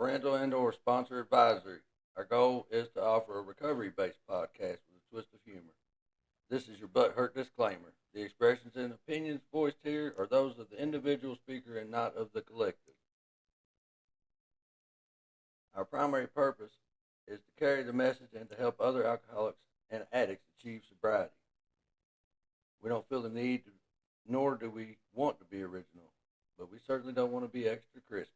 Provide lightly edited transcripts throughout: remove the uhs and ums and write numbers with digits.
parental and/or sponsor advisory. Our goal is to offer a recovery-based podcast with a twist of humor. This is your butt hurt disclaimer. The expressions and opinions voiced here are those of the individual speaker and not of the collective. Our primary purpose is to carry the message and to help other alcoholics and addicts achieve sobriety. We don't feel the need, nor do we want to be original, but we certainly don't want to be extra crispy.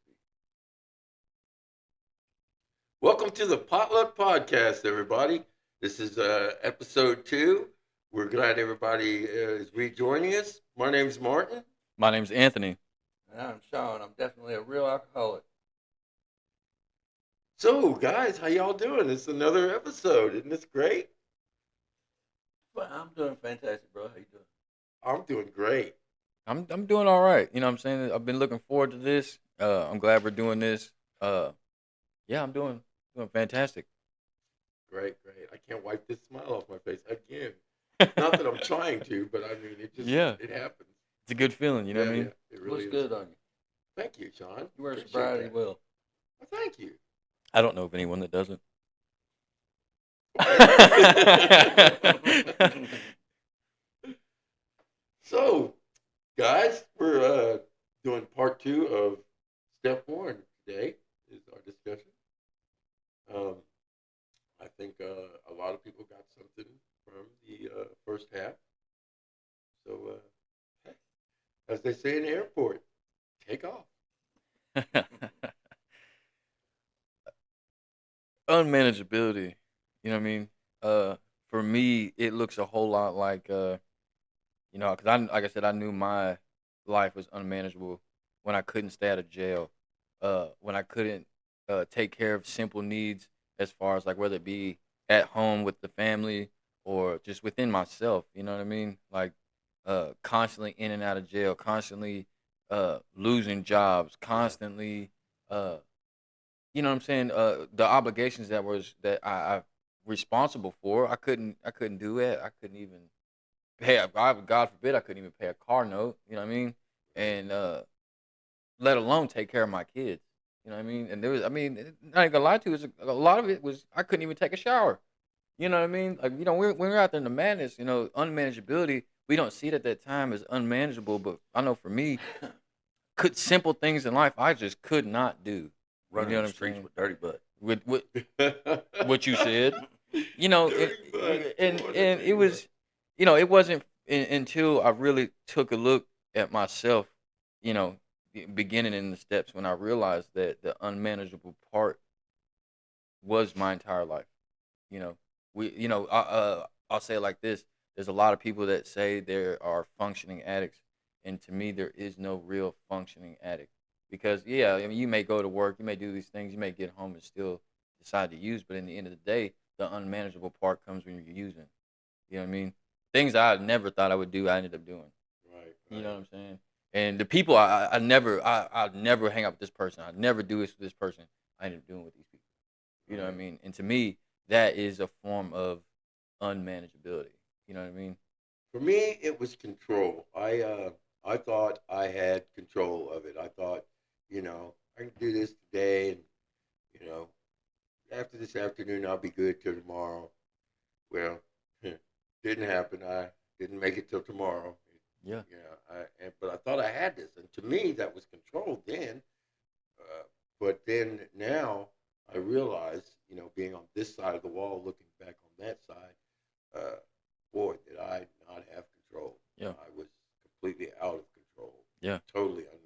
Welcome to the Potluck Podcast, everybody. This is episode 2. We're glad everybody is rejoining us. My name's Martin. My name's Anthony. And I'm Sean. I'm definitely a real alcoholic. So, guys, how y'all doing? It's another episode. Isn't this great? Well, I'm doing fantastic, bro. How you doing? I'm doing great. I'm doing all right. You know what I'm saying? I've been looking forward to this. I'm glad we're doing this. Yeah, I'm doing fantastic. Great. I can't wipe this smile off my face again. Not that I'm trying to, but I mean, it happens. It's a good feeling, you know what I mean? Yeah, it really Looks good on you. Thank you, Sean. You wear Appreciate sobriety that. well. Well, thank you. I don't know of anyone that doesn't. So, guys, we're doing part 2 of step 1 today is our discussion. I think a lot of people got something from the first half. So, as they say in the airport, take off. Unmanageability, you know what I mean? For me, it looks a whole lot like, because like I said, I knew my life was unmanageable when I couldn't stay out of jail, when I couldn't take care of simple needs as far as like whether it be at home with the family or just within myself, you know what I mean? Like constantly in and out of jail, constantly losing jobs, constantly you know what I'm saying? The obligations that I responsible for, I couldn't do it. I couldn't even pay. God forbid, I couldn't even pay a car note. You know what I mean? And let alone take care of my kids. You know what I mean? And there was, I ain't gonna lie to you, a lot of it was I couldn't even take a shower. You know what I mean? Like, when we're out there in the madness, unmanageability, we don't see it at that time as unmanageable. But I know for me, simple things in life I just could not do. Running You know the what I'm streets saying? with dirty butt. With what you said, and Dirty butt. it was, it wasn't until I really took a look at myself, beginning in the steps when I realized that the unmanageable part was my entire life. You know, I'll say it like this: there's a lot of people that say there are functioning addicts, and to me, there is no real functioning addict. Because yeah, I mean, you may go to work, you may do these things, you may get home and still decide to use, but in the end of the day, the unmanageable part comes when you're using. You know what I mean? Things I never thought I would do, I ended up doing. Right. You know what I'm saying? And the people I never hang out with this person. I never do this with this person. I ended up doing with these people. You know what I mean? And to me, that is a form of unmanageability. You know what I mean? For me, it was control. I thought I had control of it. I thought, I can do this today, and after this afternoon, I'll be good till tomorrow. Well, didn't happen. I didn't make it till tomorrow. Yeah. But I thought I had this, and to me, that was control then. But then now, I realize, being on this side of the wall, looking back on that side, boy, did I not have control. Yeah. I was completely out of control. Yeah. Totally unmanageable.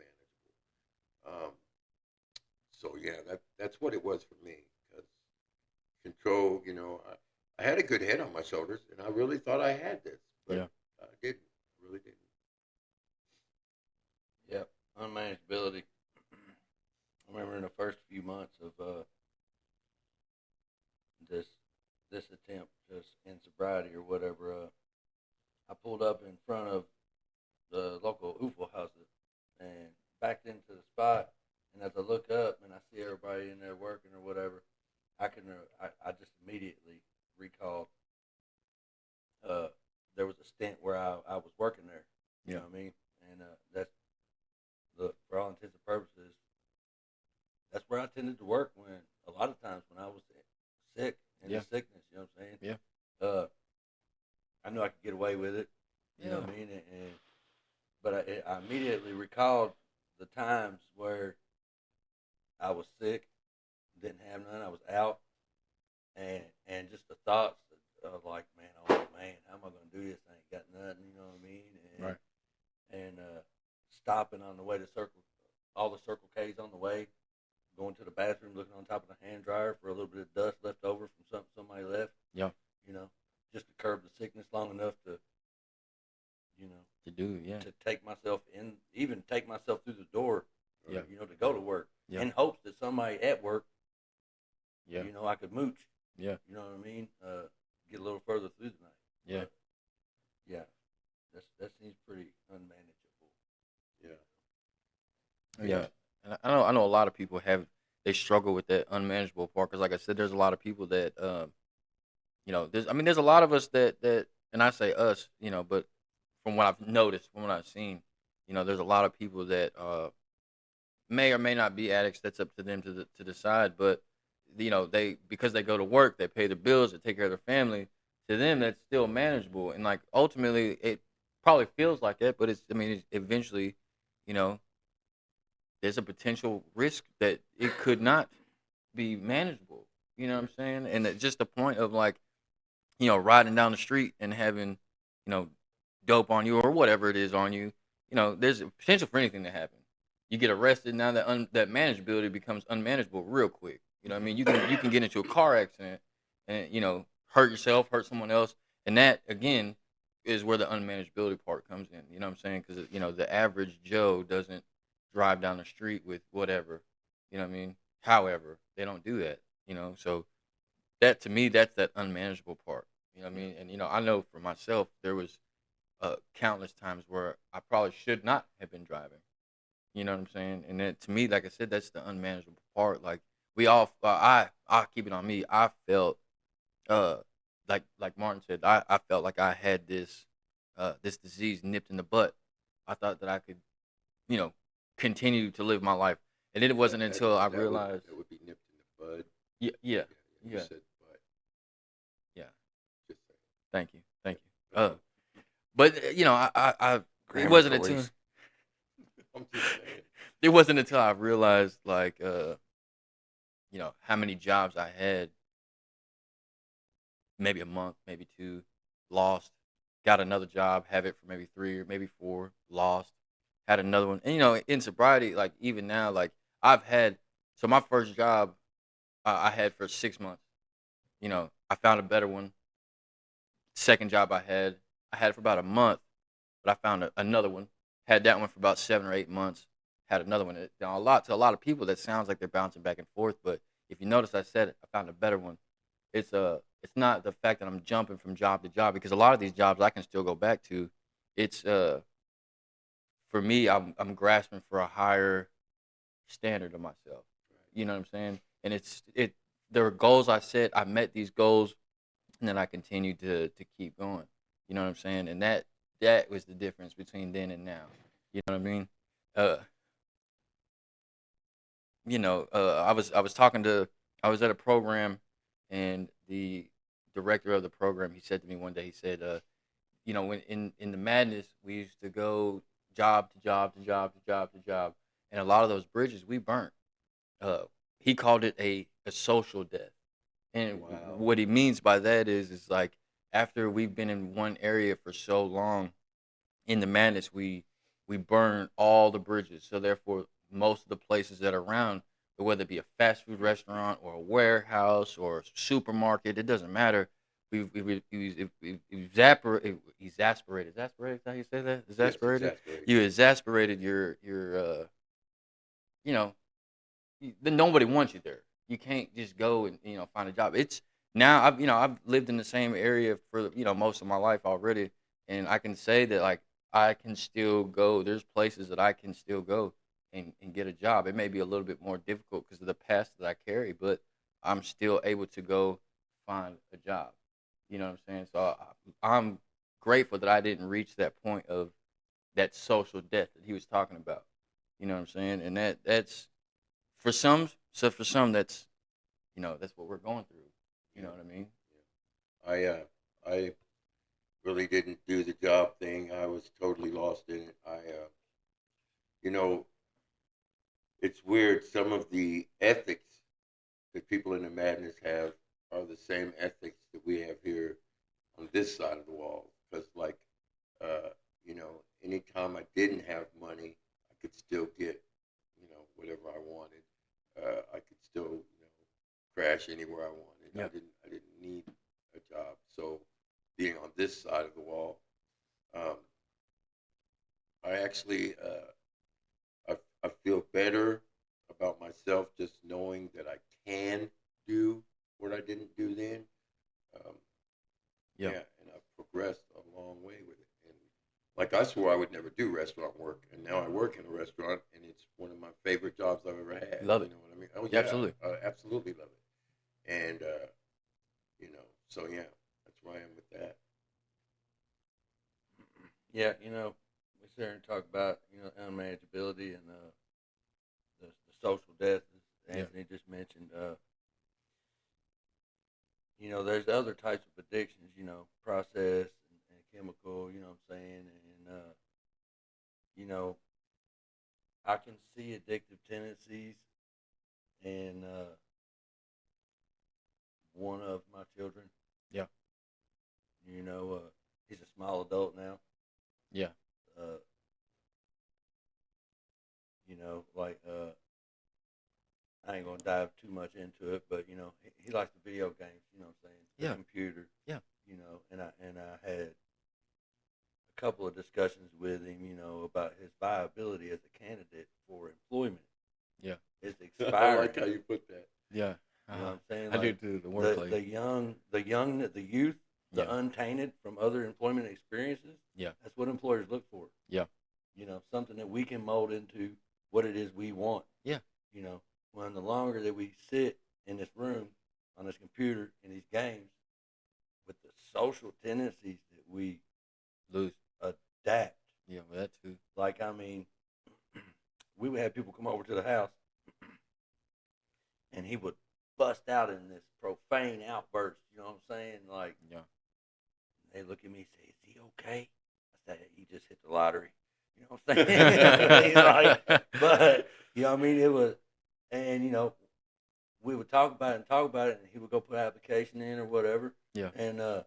So yeah, that's what it was for me. Because control, I had a good head on my shoulders, and I really thought I had this, but Yeah. I didn't. I really didn't. Yep, unmanageability. I remember in the first few months of this attempt just in sobriety or whatever, I pulled up in front of the local UFO houses and backed into the spot. And as I look up and I see everybody in there working or whatever, I just immediately recalled there was a stint where I was working there. You know what I mean? And that's, look, for all intents and purposes, that's where wherever I tended to work when a lot of times when I was sick and Yeah. the sickness, you know what I'm saying? Yeah. I knew I could get away with it. You know Yeah. what I mean? But I immediately recalled the times where I was sick, didn't have none, I was out, and just the thoughts of like, man, oh man, how am I gonna do this? I ain't got nothing, you know what I mean? Right. And stopping on the way to all the Circle K's on the way, going to the bathroom, looking on top of the hand dryer for a little bit of dust left over from something somebody left. Yeah. You know, just to curb the sickness long enough to, you know, To do. Yeah. to take myself in, even take myself through the door, or, Yeah. you know, to go to work, Yeah. in hopes that somebody at work, Yeah. you know, I could mooch. Yeah. You know what I mean? Get a little further through the night. Yeah. But, yeah, that seems pretty unmanageable. Yeah. Yeah. And I know a lot of people they struggle with that unmanageable part because, like I said, there's a lot of people that there's a lot of us that, and I say us, but from what I've noticed, from what I've seen, there's a lot of people that may or may not be addicts. That's up to them to decide. But they, because they go to work, they pay their bills, they take care of their family. To them, that's still manageable, and like ultimately, it probably feels like that. But it's eventually, you know, there's a potential risk that it could not be manageable. You know what I'm saying? And just the point of like, riding down the street and having, you know, dope on you or whatever it is on you, there's a potential for anything to happen. You get arrested, now that manageability becomes unmanageable real quick. You know what I mean? You can get into a car accident and, hurt yourself, hurt someone else. And that, again, is where the unmanageability part comes in. You know what I'm saying? Because, the average Joe doesn't drive down the street with whatever. You know what I mean? However, they don't do that, So that, to me, that's that unmanageable part. You know what I mean? And I know for myself, there was countless times where I probably should not have been driving. You know what I'm saying? And then to me, like I said, that's the unmanageable part. Like we all, I keep it on me. I felt, uh, like Martin said, I felt like I had this disease nipped in the butt. I thought that I could, you know, continue to live my life, and then it wasn't until I realized. That would be nipped in the bud. Yeah, yeah, You yeah, said bud. yeah. Just saying. Thank you. But it Grammar wasn't until police. I'm just saying. it wasn't until I realized like how many jobs I had, maybe a month, maybe two, lost, got another job, have it for maybe 3 or maybe 4, lost, had another one. And in sobriety, like even now, like I've had, so my first job I had for 6 months. I found a better one. Second job I had it for about a month, but I found another one. Had that one for about 7 or 8 months. Had another one. Now, to a lot of people, that sounds like they're bouncing back and forth. But if you notice, I said I found a better one. It's not the fact that I'm jumping from job to job, because a lot of these jobs I can still go back to. It's for me, I'm grasping for a higher standard of myself. You know what I'm saying? And there were goals I set. I met these goals, and then I continued to keep going. You know what I'm saying? And that was the difference between then and now. You know what I mean? Uh, I was at a program, and the director of the program, he said to me one day, he said, when in the madness, we used to go job to job to job to job to job, and a lot of those bridges we burnt. Uh, he called it a social death. And Wow. what he means by that is like, after we've been in one area for so long, in the madness, we burn all the bridges. So therefore, most of the places that are around, whether it be a fast food restaurant or a warehouse or a supermarket, it doesn't matter. We've exasperated. Exasperated? Is that how you say that? Yes, Exasperated. exasperated. You exasperated your you know then nobody wants you there. You can't just go and find a job. It's now I've lived in the same area for most of my life already, and I can say that like I can still go. There's places that I can still go and get a job. It may be a little bit more difficult because of the past that I carry, but I'm still able to go find a job. You know what I'm saying? So I'm grateful that I didn't reach that point of that social death that he was talking about. You know what I'm saying? And that's for some So for some, that's that's what we're going through. You know what I mean? I really didn't do the job thing. I was totally lost in it. You know, it's weird. Some of the ethics that people in the madness have are the same ethics that we have here on this side of the wall. Because, like, uh, anytime I didn't have money, I could still get, whatever I wanted. I could still, crash anywhere I wanted. Yeah. I didn't need a job. So, being on this side of the wall, um, I actually, I feel better about myself just knowing that I can do what I didn't do then. Um, Yeah. yeah, and I've progressed a long way with it. And like I swore I would never do restaurant work, and now I work in a restaurant, and it's one of my favorite jobs I've ever had. Love it. You know what I mean? Oh Yeah, yeah, absolutely. I absolutely love it. And so yeah, that's where I am with that. Yeah, we sit here and talk about unmanageability and the social death, as Yeah. Anthony just mentioned. There's other types of addictions, process and chemical. You know what I'm saying? And you know, I can see addictive tendencies in one of my children. Yeah. He's a small adult now. Yeah. Uh, like I ain't gonna dive too much into it, but he likes the video games. You know what I'm saying? The Yeah. computer. Yeah. And I had a couple of discussions with him. About his viability as a candidate for employment. Yeah. It's I expiring. like how you put that. Yeah. You know what I'm saying? I do Like too. The the wordplay. the youth, the Yeah. untainted from other employment experiences. Yeah. That's what employers look for. Yeah. Something that we can mold into what it is we want. Yeah. When the longer that we sit in this room on this computer in these games with the social tendencies that we Lose. adapt. Yeah. Well, that too. Like, I mean, we would have people come over to the house and he would bust out in this profane outburst. You know what I'm saying? Like, Yeah. they look at me and say, "Is he okay?" I say, "He just hit the lottery." You know what I'm saying? He's like, but I mean, it was, and we would talk about it, and he would go put an application in or whatever, Yeah. and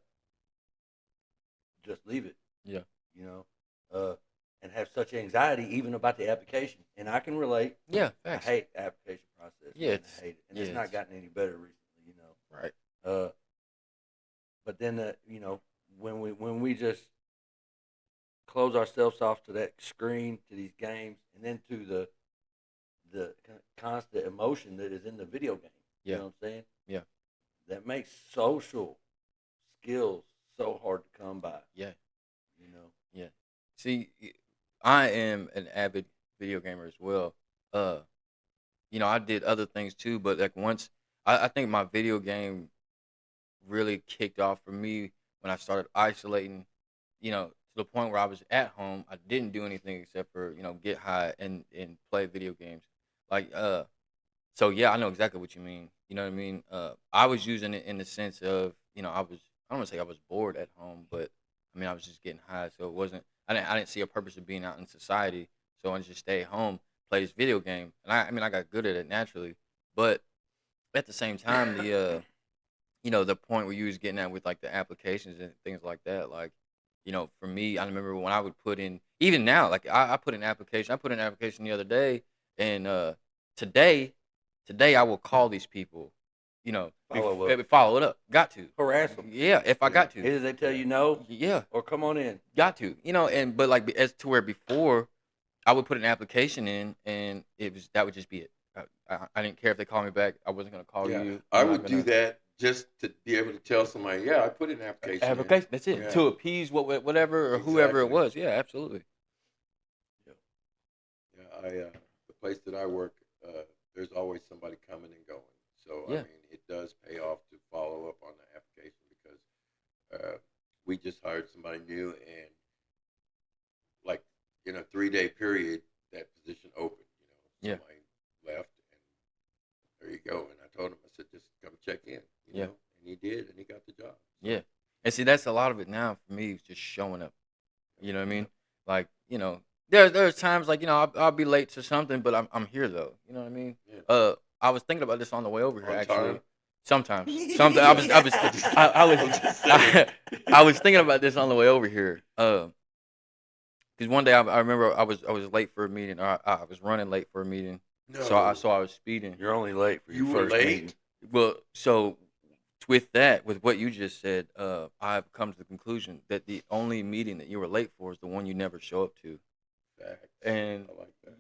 just leave it. Yeah. You know, and have such anxiety even about the application, and I can relate. Yeah. I Facts. hate the application process. Yeah, Man. it's- I hate it, and yeah, it's not it's- gotten any better recently. Right. But then when we just close ourselves off to that screen, to these games, and then to the constant emotion that is in the video game. Yeah. You know what I'm saying? Yeah. That makes social skills so hard to come by. Yeah. You know. Yeah. See, I am an avid video gamer as well. I did other things too, but like once I think my video game really kicked off for me when I started isolating, to the point where I was at home. I didn't do anything except for, get high and play video games. Like, so yeah, I know exactly what you mean. You know what I mean? I was using it in the sense of, I don't want to say I was bored at home, but I mean, I was just getting high. So it wasn't, I didn't see a purpose of being out in society. So I just stay home, play this video game. And I mean, I got good at it naturally, but at the same time, the point where you was getting at with like the applications and things like that, like, for me, I remember when I would put in, even now, like I put an application, the other day, and today, I will call these people, follow it up, got to, Harass them. yeah, if I got to, Either they tell you no yeah, or come on in. got to, and but like as to where before, I would put an application in, and that would just be it. I didn't care if they called me back. I wasn't gonna call Yeah, you. I I'm not would do gonna. that just to be able to tell somebody, yeah, I put an application in. Application. That's it. Yeah. To appease whatever or whoever it Exactly. was. Yeah, absolutely. Yeah, the place that I work, there's always somebody coming and going. So I Yeah. mean, it does pay off to follow up on the application because we just hired somebody new, and like in a 3-day period, that position opened. Yeah. Somebody left, And see, that's a lot of it now for me. Is just showing up. You know what I mean? Like, there's times like I'll be late to something, but I'm here though. You know what I mean? Yeah. I was thinking about this on the way over here On actually. time? Sometimes, I was I'm just saying. I was thinking about this on the way over here. Because one day I remember I was late for a meeting. Or I was running late for a meeting. So I No. so I was speeding. You're only late for your You were first late? meeting. Well, so with what you just said, I've come to the conclusion that the only meeting that you were late for is the one you never show up to. Facts. And I like that.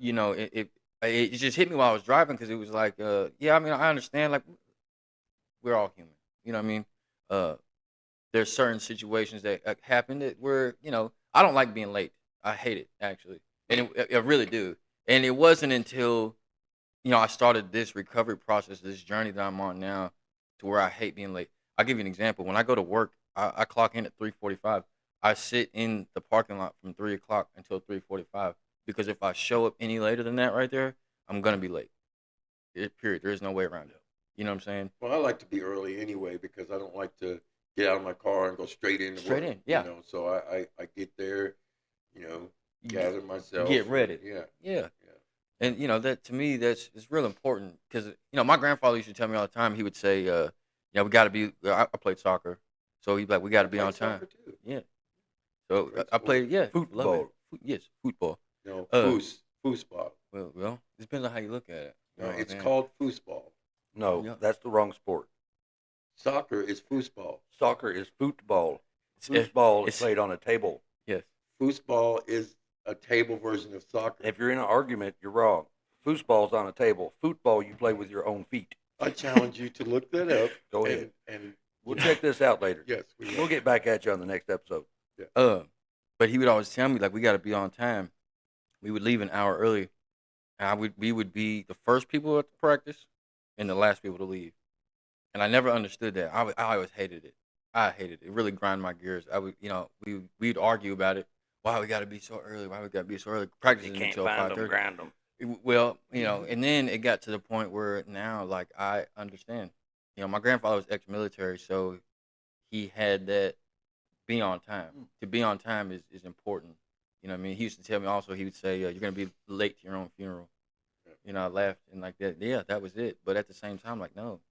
it just hit me while I was driving because it was like, yeah, I mean, I understand, like we're all human. You know what I mean? Uh, there's certain situations that happen that where I don't like being late. I hate it actually, and I really do. And it wasn't until I started this recovery process, this journey that I'm on now, to where I hate being late. I'll give you an example. When I go to work, I clock in at 3:45. I sit in the parking lot from 3 o'clock until 3:45 because if I show up any later than that, right there, I'm gonna be late. Period. There is no way around it. You know what I'm saying? Well, I like to be early anyway because I don't like to get out of my car and go straight into Straight work. in, yeah. So I get there, you know, You gather myself. get ready. Yeah. Yeah. Yeah. And that to me, it's real important because my grandfather used to tell me all the time. He would say, we got to be. I played soccer, so he'd be like, we got to be I on played time. soccer too. Yeah. So Great I sport. played, yeah, Football. love it. Yes, football. No, Uh, foosball. Well, it depends on how you look at it. You No, know what I'm it's saying? called foosball. No, Yeah. that's the wrong sport. Soccer is foosball. Soccer is football. It's- Football is it's- played on a table. Yes. Foosball is a table version of soccer. If you're in an argument, you're wrong. Foosball's on a table. Football, you play with your own feet. I challenge you to look that up. Go ahead. And We'll check this out later. Yes, we will. We'll get back at you on the next episode. But he would always tell me like we got to be on time. We would leave an hour early, and we would be the first people at the practice, and the last people to leave. And I never understood that. I always hated it. I hated it. It really grinded my gears. We'd argue about it. Why we got to be so early? Why we got to be so early? Practice You isn't can't until find 5:30. them, grind them. Well, and then it got to the point where now, like, I understand. My grandfather was ex-military, so he had that be on time. To be on time is important. You know what I mean? He used to tell me also, he would say, you're going to be late to your own funeral. I laughed and like that. Yeah, that was it. But at the same time, like, no.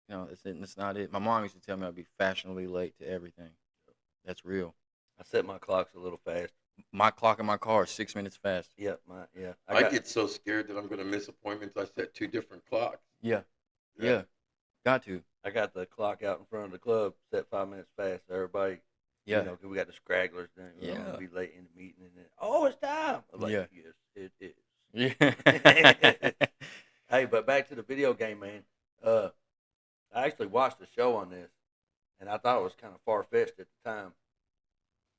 That's not it. My mom used to tell me I'd be fashionably late to everything. That's real. I set my clocks a little fast. My clock in my car is 6 minutes fast. Yeah, I get so scared that I'm going to miss appointments. I set 2 different clocks. Yeah. Got to. I got the clock out in front of the club set 5 minutes fast. So everybody, Yeah. 'cause we got the scragglers. Then Yeah. gonna be late in the meeting, and then it's time. I'm like, Yeah. yes, it is. Yeah. Hey, but back to the video game, man. I actually watched a show on this, and I thought it was kind of far fetched at the time.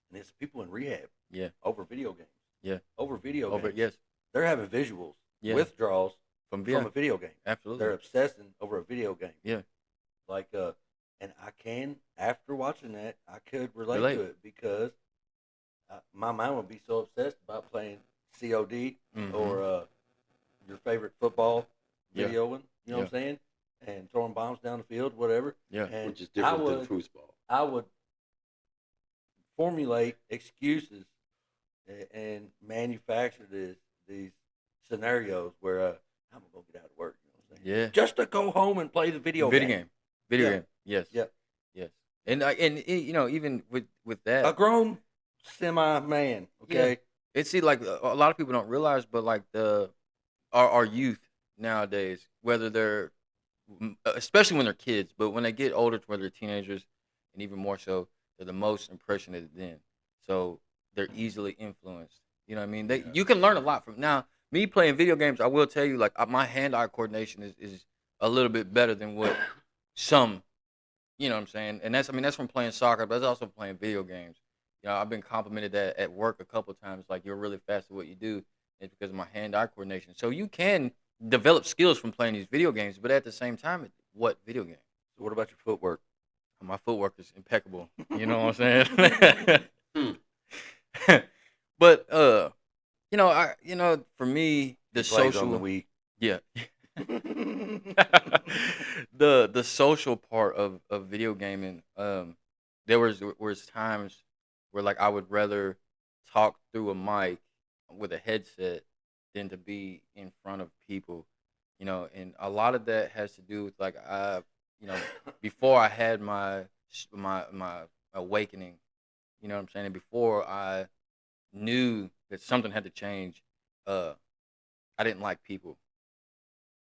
And it's people in rehab. Yeah. Over video games. Yeah. Over video Over games. yes. They're having visuals, Yeah. withdrawals From from a video game. absolutely. They're obsessing over a video game. Yeah. Like, and I can, after watching that, I could relate Relate. to it because my mind would be so obsessed about playing COD or your favorite football Yeah. video one. You know what I'm saying? And throwing bombs down the field, whatever. Yeah. And Which is different than foosball. I would formulate excuses and manufacture these scenarios where I'm gonna get out of work. You know what I'm saying? Yeah. Just to go home and play the video game. Video Yeah. game. Yes. Yeah. Yes. And even with that, A grown semi man. Okay. it's like a lot of people don't realize, but like our youth nowadays, whether they're especially when they're kids, but when they get older, to where they're teenagers, and even more so, they're the most impressionated then. So they're easily influenced. You know what I mean? You can learn a lot from now. Me playing video games, I will tell you, like my hand-eye coordination is a little bit better than what some. You know what I'm saying? And that's from playing soccer, but that's also playing video games. I've been complimented that at work a couple of times, like you're really fast at what you do. It's because of my hand-eye coordination. So you can develop skills from playing these video games, but at the same time, what video game? So what about your footwork? My footwork is impeccable. You know what I'm saying? But for me, the He plays social on the Wii. yeah. the social part of video gaming, there was times where like I would rather talk through a mic with a headset than to be in front of people, and a lot of that has to do with like you know, before I had my awakening, you know what I'm saying, and before I knew that something had to change, uh, I didn't like people.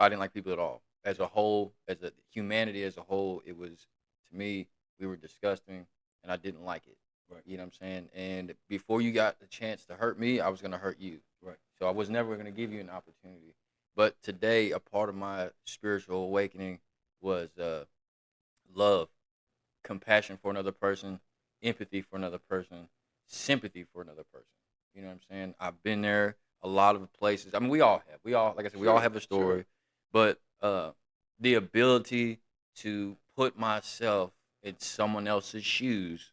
I didn't like people at all. As a whole, as a humanity as a whole, it was to me we were disgusting, and I didn't like it. Right. You know what I'm saying? And before you got the chance to hurt me, I was gonna hurt you. Right. So I was never gonna give you an opportunity. But today, a part of my spiritual awakening was love, compassion for another person, empathy for another person, sympathy for another person. You know what I'm saying? I've been there a lot of places. I mean, we all have. We all, like I said, we all Sure, have a sure. story. But the ability to put myself in someone else's shoes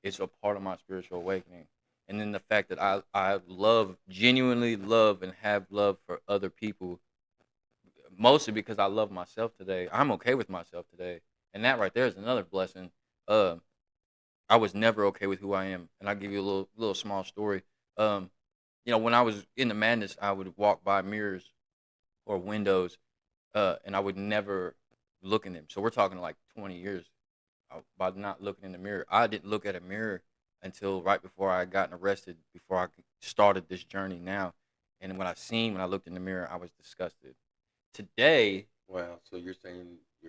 is a part of my spiritual awakening. And then the fact that I love, genuinely love, and have love for other people, mostly because I love myself today. I'm okay with myself today. And that right there is another blessing. Uh, I was never okay with who I am, and I'll give you a little small story. Um, when I was in the madness, I would walk by mirrors or windows, and I would never look in them. So we're talking like 20 years by not looking in the mirror. I didn't look at a mirror until right before I gotten arrested, before I started this journey now. And when I looked in the mirror, I was disgusted. Today, Wow. So you're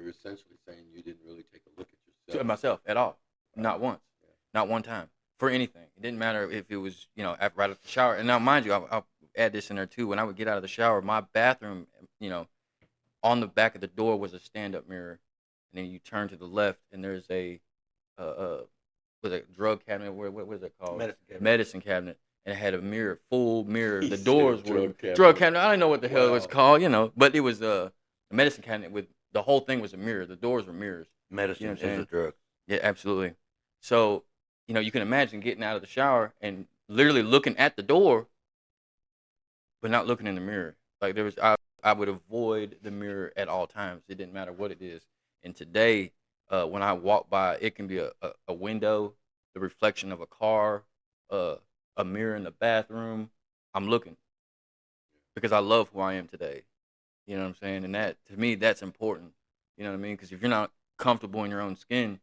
essentially saying you didn't really take a look at to yourself. myself at all, Wow. not once. Yeah. Not one time for anything. It didn't matter if it was, right after the shower. And now, mind you, I'll add this in there too. When I would get out of the shower, my bathroom, you know, on the back of the door was a stand-up mirror, and then you turn to the left, and there's a, was it a drug cabinet? What is it called? Medicine cabinet. Medicine cabinet, and it had a mirror, full mirror. He The said doors were drug cabinet. drug cabinet. I didn't know what the hell it was Wow. called, but it was a medicine cabinet with the whole thing was a mirror. The doors were mirrors. Medicine You know what I'm is a saying? drug. Yeah, absolutely. So, you can imagine getting out of the shower and literally looking at the door, but not looking in the mirror. Like I would avoid the mirror at all times. It didn't matter what it is. And today, when I walk by, it can be a window, the reflection of a car, uh, a mirror in the bathroom. I'm looking because I love who I am today. You know what I'm saying? And that, to me, that's important. You know what I mean? Because if you're not comfortable in your own skin,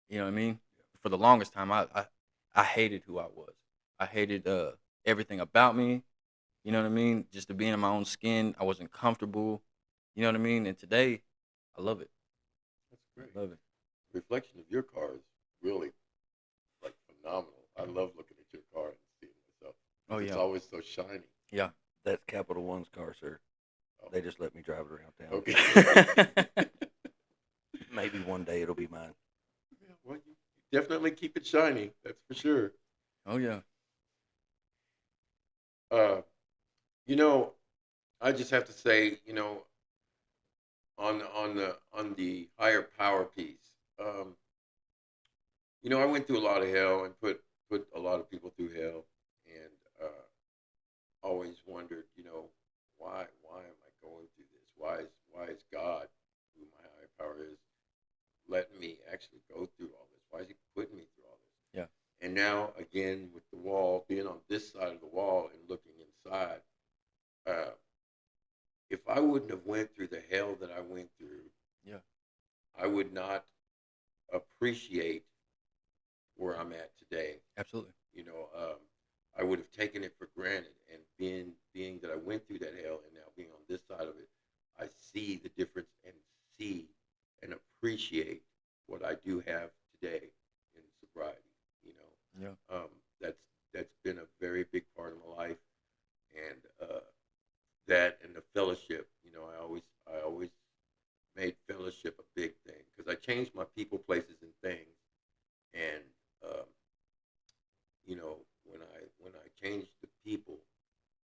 you know what I mean? For the longest time, I hated who I was. I hated everything about me. You know what I mean? Just to be in my own skin, I wasn't comfortable. You know what I mean? And today, I love it. That's great. I love it. Reflection of your car is really like phenomenal. I love looking at your car and seeing myself. Oh It's yeah, always so shiny. yeah. That's Capital One's car, sir. Oh, They just let me drive it around town. okay. Maybe one day it'll be mine. Yeah, well, you definitely keep it shiny. That's for sure. Oh yeah. Uh, you know, I just have to say, on the higher power piece, I went through a lot of hell and put a lot of people through hell, and always wondered, why am I going through this? Why is God, who my higher power is, letting me actually go through all this? Why is He putting me through all this? Yeah. And now again with the wall, being on this side of the wall and looking inside, uh, if I wouldn't have went through the hell that I went through, Yeah. I would not appreciate where I'm at today. Absolutely. I would have taken it for granted, and being that I went through that hell, and now being on this side of it, I see the difference and see and appreciate what I do have today in sobriety. Yeah. That's been a very big part of my life, and that and the fellowship. I always made fellowship a big thing because I changed my people, places, and things, and um, when I changed the people,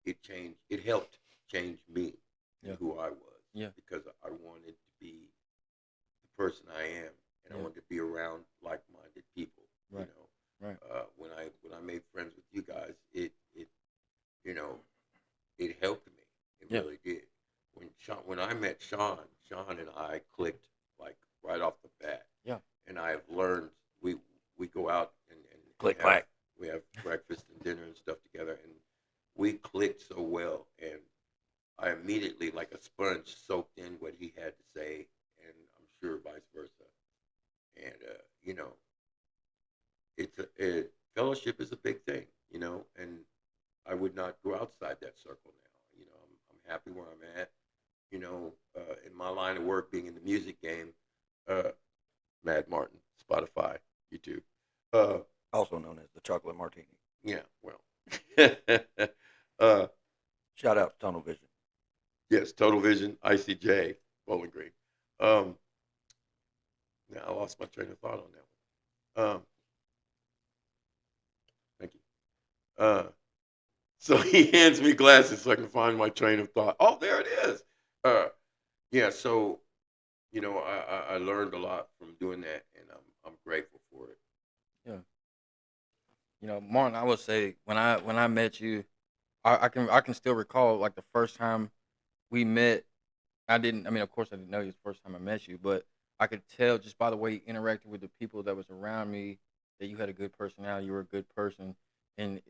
it helped change me and Yeah. who I was, Yeah. because I wanted to be the person I am, and I Yeah. wanted to be around like-minded people. Right. Right. When I made friends with you guys, it you know it helped me. It Yeah. really did. When I met Sean and I clicked like right off the bat. Yeah. And I have learned we go out and Click clack. we have breakfast and dinner and stuff together, and we clicked so well, and I immediately, like a sponge, soaked in what he had to say, and I'm sure vice versa. And you know, fellowship is a big thing, and I would not go outside that circle now. I'm happy where I'm at. In my line of work, being in the music game, uh, Mad Martin, Spotify, YouTube. Uh, Also known as the chocolate martini. yeah, well, uh, Shout out to Tunnel Vision. yes, Total Vision, ICJ, Bowling Green. Um, now I lost my train of thought on that one. Thank you. So he hands me glasses so I can find my train of thought. Oh, there it is. Uh, yeah, so I learned a lot from doing that, and I'm grateful for it. Yeah. Martin, I would say when I met you, I can still recall like the first time we met. I didn't. I mean, of course, I didn't know you the first time I met you, but I could tell just by the way you interacted with the people that was around me that you had a good personality. You were a good person, and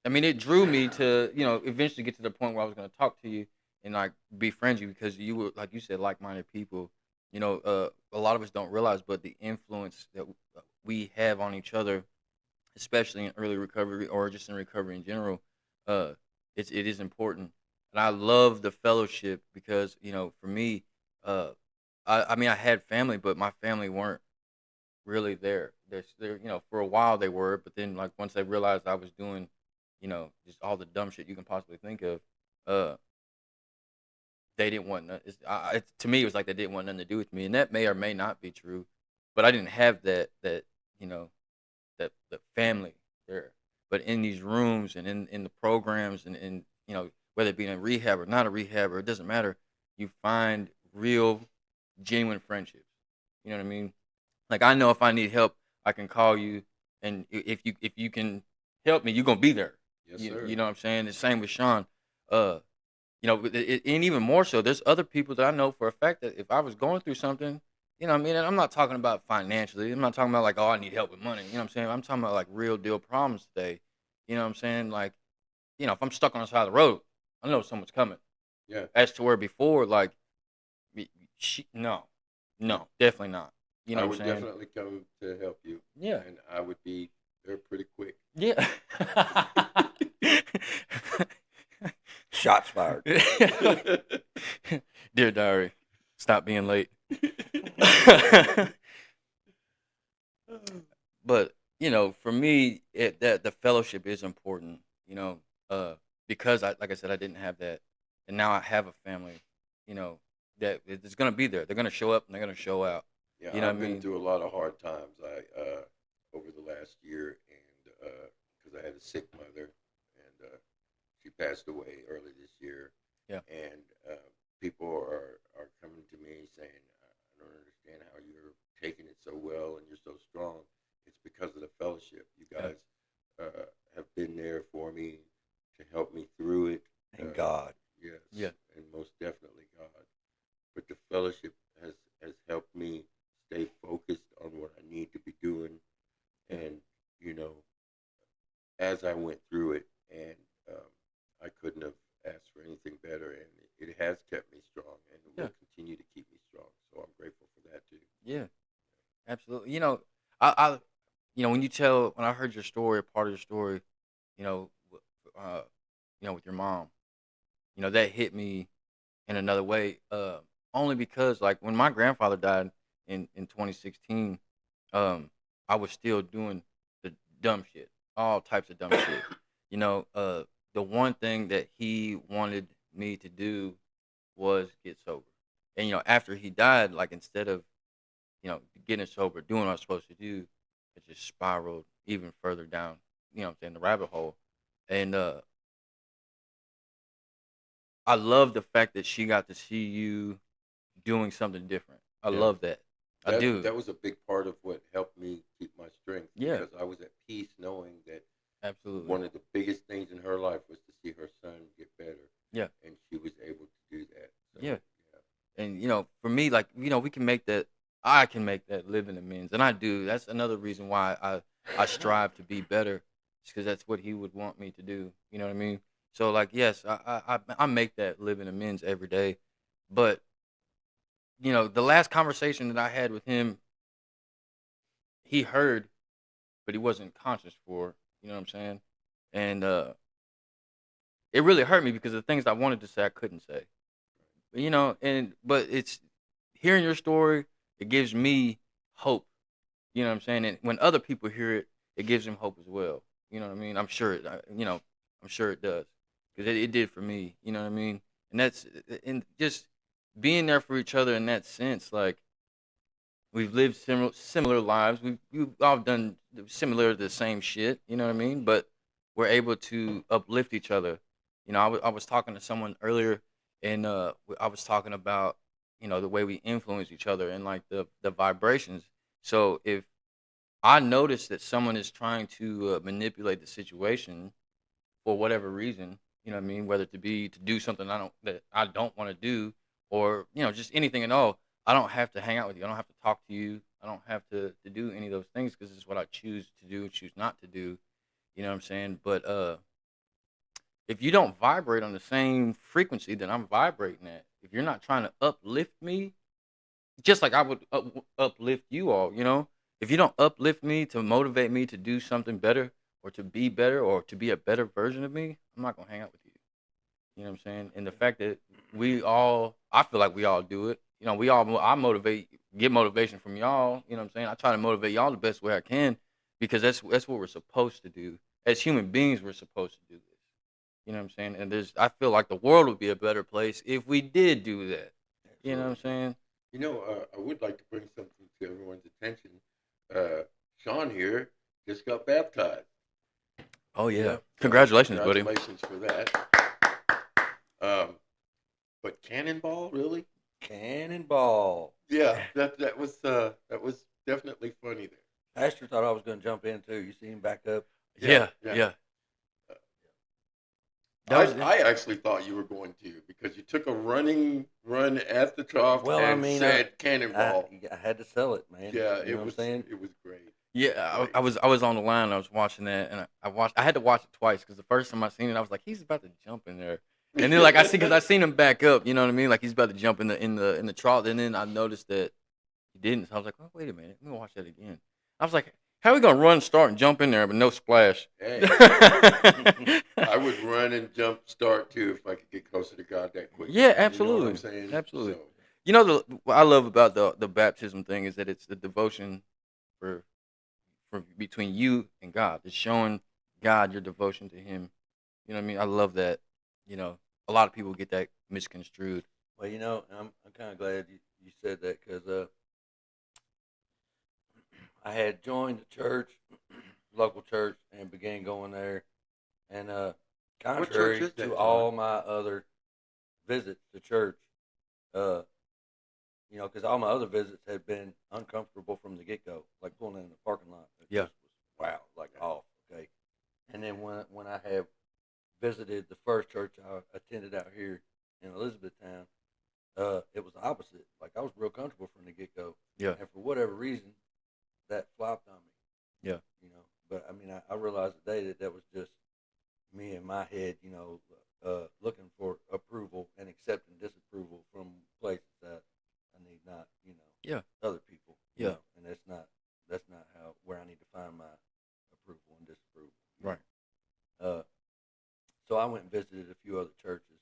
I mean, it drew me to eventually get to the point where I was going to talk to you and like befriend you because you were like you said like-minded people. A lot of us don't realize, but the influence that we have on each other, especially in early recovery or just in recovery in general, uh, it is important. And I love the fellowship because for me, uh, I mean I had family, but my family weren't really there. They're for a while they were, but then like once they realized I was doing, just all the dumb shit you can possibly think of, uh, they didn't want none. To me, it was like they didn't want nothing to do with me, and that may or may not be true, but I didn't have that you know that family there. But in these rooms and in the programs and whether it be in a rehab or not a rehab or it doesn't matter, you find real, genuine friendships. You know what I mean? Like I know if I need help, I can call you, and if you can help me, you're gonna be there. Yes, You sir. know what I'm saying? The same with Sean. Uh, and even more so, there's other people that I know for a fact that if I was going through something, what I mean, and I'm not talking about financially. I'm not talking about like, oh, I need help with money. You know what I'm saying? I'm talking about like real deal problems today. You know what I'm saying? Like, if I'm stuck on the side of the road, I know someone's coming. Yeah, As to where before, like, no, yeah. no, definitely not. You know I what I'm would saying? definitely come to help you, Yeah. and I would be there pretty quick. Yeah. Shots fired. Dear diary, stop being late. But for me, that the fellowship is important. Because like I said, I didn't have that, and now I have a family. You know that it's gonna be there. They're gonna show up and they're gonna show out. Yeah, You know what I've I been mean? through a lot of hard times. Over the last year, and because I had a sick mother, and she passed away early this year, Yeah. and people are coming to me saying, "I don't understand how you're taking it so well and you're so strong." It's because of the fellowship. You Yeah. guys have been there for me to help me through it. And God. Yes, Yeah. and most definitely God. But the fellowship has helped me stay focused on what I need to be doing, Yeah. and you know, as I went through it, and I couldn't have asked for anything better, and it has kept me strong, and it Yeah. will continue to keep me strong. So I'm grateful for that too. Yeah. Absolutely. When I heard your story, a part of your story, you know, uh, with your mom, that hit me in another way. Only because like when my grandfather died in 2016, I was still doing the dumb shit, all types of dumb shit. The one thing that he wanted me to do was get sober. And after he died, like instead of getting sober, doing what I was supposed to do, it just spiraled even further down. What I'm saying, the rabbit hole. And I love the fact that she got to see you doing something different. I Yeah, love that. I that do. that was a big part of what helped me keep my strength, Yeah, because I was at peace knowing that absolutely. one of the biggest things in her life was to see her son get better, Yeah, and she was able to do that. So yeah. yeah, And for me, like we can make that. I can make that living amends, and I do. That's another reason why I strive to be better, because that's what he would want me to do. You know what I mean? So like, yes, I make that living amends every day, but the last conversation that I had with him, he heard, but he wasn't conscious for. You know what I'm saying? And it really hurt me because the things I wanted to say I couldn't say. But it's hearing your story. It gives me hope. You know what I'm saying? And when other people hear it, it gives them hope as well. You know what I mean? I'm sure it does because it did for me. You know what I mean? And just being there for each other in that sense, like we've lived similar lives. We've all done similar the same shit. You know what I mean? But we're able to uplift each other. I was talking to someone earlier, and I was talking about the way we influence each other and like the vibrations. So if I notice that someone is trying to manipulate the situation for whatever reason, you know what I mean, whether to do something that I don't want to do, or just anything at all. I don't have to hang out with you. I don't have to talk to you. I don't have to do any of those things because it's what I choose to do and choose not to do. You know what I'm saying? But if you don't vibrate on the same frequency that I'm vibrating at, if you're not trying to uplift me, just like I would uplift you all, if you don't uplift me to motivate me to do something better or to be better or to be a better version of me, I'm not gonna hang out with you. You know what I'm saying? And the fact that I feel like we all do it. Get motivation from y'all. You know what I'm saying? I try to motivate y'all the best way I can because that's what we're supposed to do. As human beings, we're supposed to do this. You know what I'm saying? And I feel like the world would be a better place if we did do that. You know what I'm Absolutely. saying? I would like to bring something to everyone's attention. Sean here just got baptized. Oh yeah. Yep. So Congratulations, buddy. congratulations for that. But Cannonball, really? Cannonball. Yeah, that was definitely funny there. Pastor thought I was going to jump in too. You see him back up. Yeah, Yeah, yeah. yeah. That was I actually thought you were going to because you took a running run at the trough Well, I and mean, said I, Cannonball. I had to sell it, man. Yeah, You know what I'm saying? it was great. Yeah, Great. I was on the line. I was watching that, and I had to watch it twice because the first time I seen it, I was like, he's about to jump in there, and then like because I seen him back up. You know what I mean? Like he's about to jump in the trough, and then I noticed that he didn't. So I was like, oh, wait a minute, let me watch that again. I was like, how are we gonna run, start, and jump in there, but no splash? Hey, I would run and jump start too if I could get closer to God that quick. Yeah, You know what I'm absolutely, saying? absolutely. So, What I love about the baptism thing is that it's the devotion for between you and God. It's showing God your devotion to Him. You know what I mean? I love that. You know, a lot of people get that misconstrued. Well, I'm kind of glad you said that because I had joined the church, local church, and began going there. And what church contrary is to that, John? all my other visits to church, uh, because all my other visits had been uncomfortable from the get go, like pulling in the parking lot. It Yeah. just was wow, like off. Okay, and then when I have visited the first church I attended out here in Elizabethtown, it was the opposite. Like I was real comfortable from the get go, Yeah. and for whatever reason, that flopped on me. Yeah. But I mean, I realized today that was just me in my head, looking for approval and accepting disapproval from places that I need not, Yeah. other people, Yeah. and that's not how where I need to find my approval and disapproval. Right. Uh, so I went and visited a few other churches.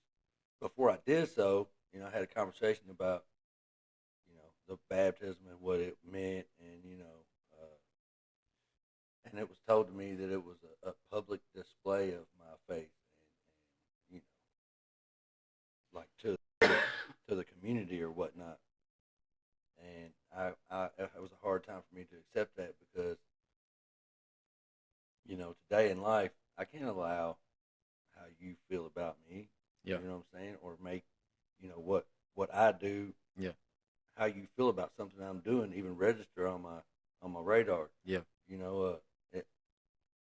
Before I did so, I had a conversation about, the baptism and what it meant, and and it was told to me that it was a public display of my faith, and like to the community or whatnot. And it was a hard time for me to accept that because today in life I can't allow how you feel about me. Yeah. You know what I'm saying, or make what I do, Yeah. how you feel about something I'm doing, even register on my radar. Yeah. You know, it,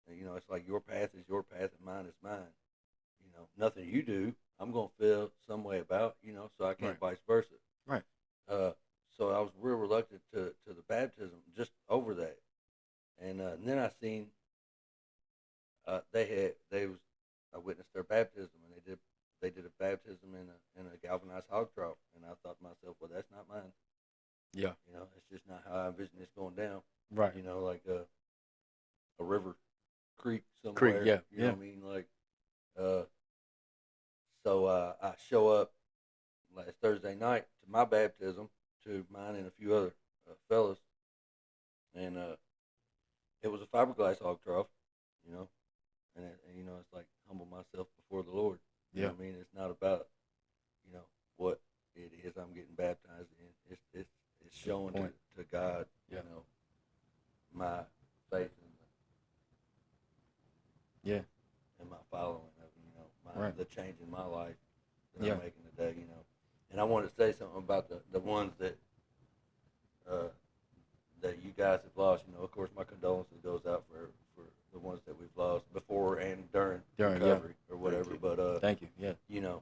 it's like your path is your path and mine is mine. Nothing you do, I'm gonna feel some way about. So I can't Right. vice versa. Right. So I was real reluctant to hog trough, and I thought to myself, well, that's not mine. Yeah. It's just not how I envision this going down. Right. Like a river, creek Creek. somewhere. Yeah. You know Yeah. what I mean? Like, uh, so I show up last Thursday night to my baptism, to mine and a few other fellas, and it was a fiberglass hog trough, you know, and it's like humble myself before the Lord. You Yeah. know what I mean? It's not about what it is I'm getting baptized in. It's showing point. to God, Yeah. my faith Yeah. and my following of Right. the change in my life that Yeah. I'm making today. And I wanted to say something about the ones uh, that you guys have lost. Of course, my condolences goes out for the ones that we've lost before and during Yeah. recovery or whatever. you. But Thank you. Yeah.